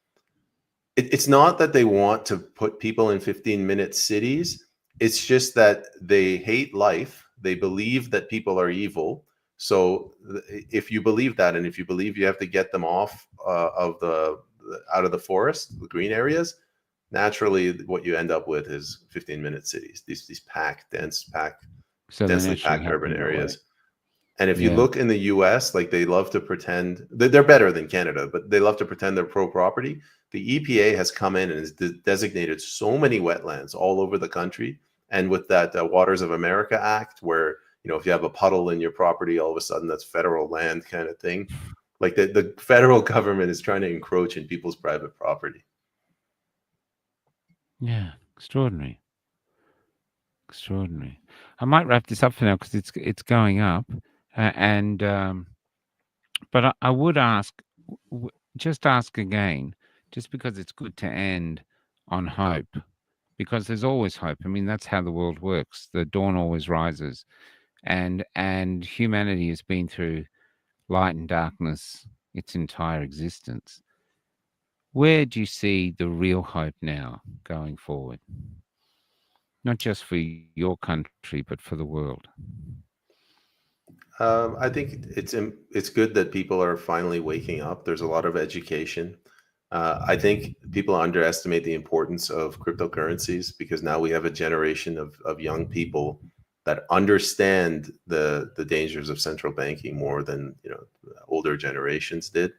it's not that they want to put people in 15-minute cities. It's just that they hate life. They believe that people are evil. So if you believe that, and if you believe you have to get them off out of the forest, the green areas, naturally what you end up with is 15-minute cities, these So densely packed urban areas. And if you Yeah. look in the US, like they love to pretend they're better than Canada, but they love to pretend they're pro-property. The EPA has come in and has designated so many wetlands all over the country. And with that Waters of America Act, where, if you have a puddle in your property, all of a sudden that's federal land kind of thing. Like the federal government is trying to encroach in people's private property. Yeah, extraordinary. I might wrap this up for now because it's going up, but I would just ask again, just because it's good to end on hope, because there's always hope. I mean, that's how the world works. The dawn always rises, and humanity has been through light and darkness its entire existence. Where do you see the real hope now going forward? Not just for your country, but for the world. I think it's good that people are finally waking up. There's a lot of education. I think people underestimate the importance of cryptocurrencies, because now we have a generation of young people that understand the dangers of central banking more than older generations did.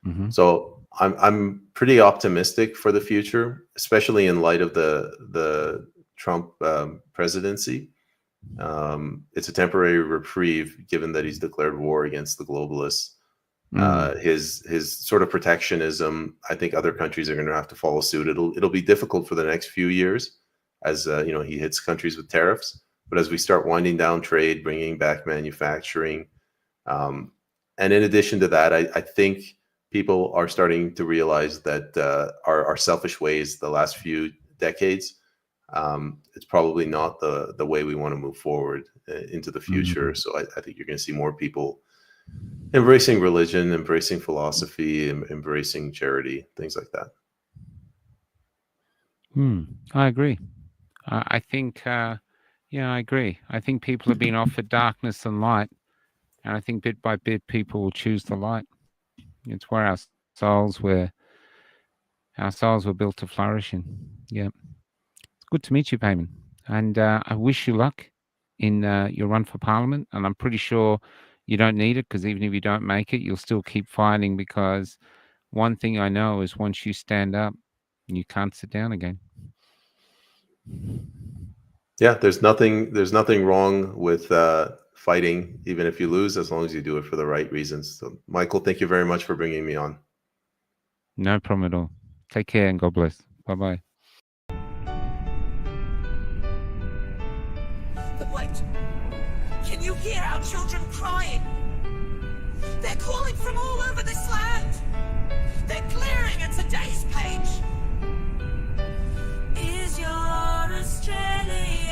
Mm-hmm. So I'm pretty optimistic for the future, especially in light of the Trump presidency. It's a temporary reprieve, given that he's declared war against the globalists. His sort of protectionism, I think other countries are going to have to follow suit. It'll be difficult for the next few years, as he hits countries with tariffs. But as we start winding down trade, bringing back manufacturing, and in addition to that, I think people are starting to realize that our selfish ways the last few decades, it's probably not the way we want to move forward into the future. So I think you're going to see more people embracing religion, embracing philosophy, embracing charity, things like that. I agree. I think, I agree. I think people have been offered darkness and light, and I think bit by bit people will choose the light. It's where our souls were built to flourish in. Yeah. It's good to meet you, Payman. And I wish you luck in your run for Parliament. And I'm pretty sure you don't need it, because even if you don't make it, you'll still keep fighting, because one thing I know is once you stand up, you can't sit down again. Yeah, there's nothing wrong with fighting, even if you lose, as long as you do it for the right reasons. So, Michael, thank you very much for bringing me on. No problem at all. Take care and God bless. Bye-bye. But wait, can you hear our children crying? They're calling from all over this land. They're glaring at today's page. Is your Australia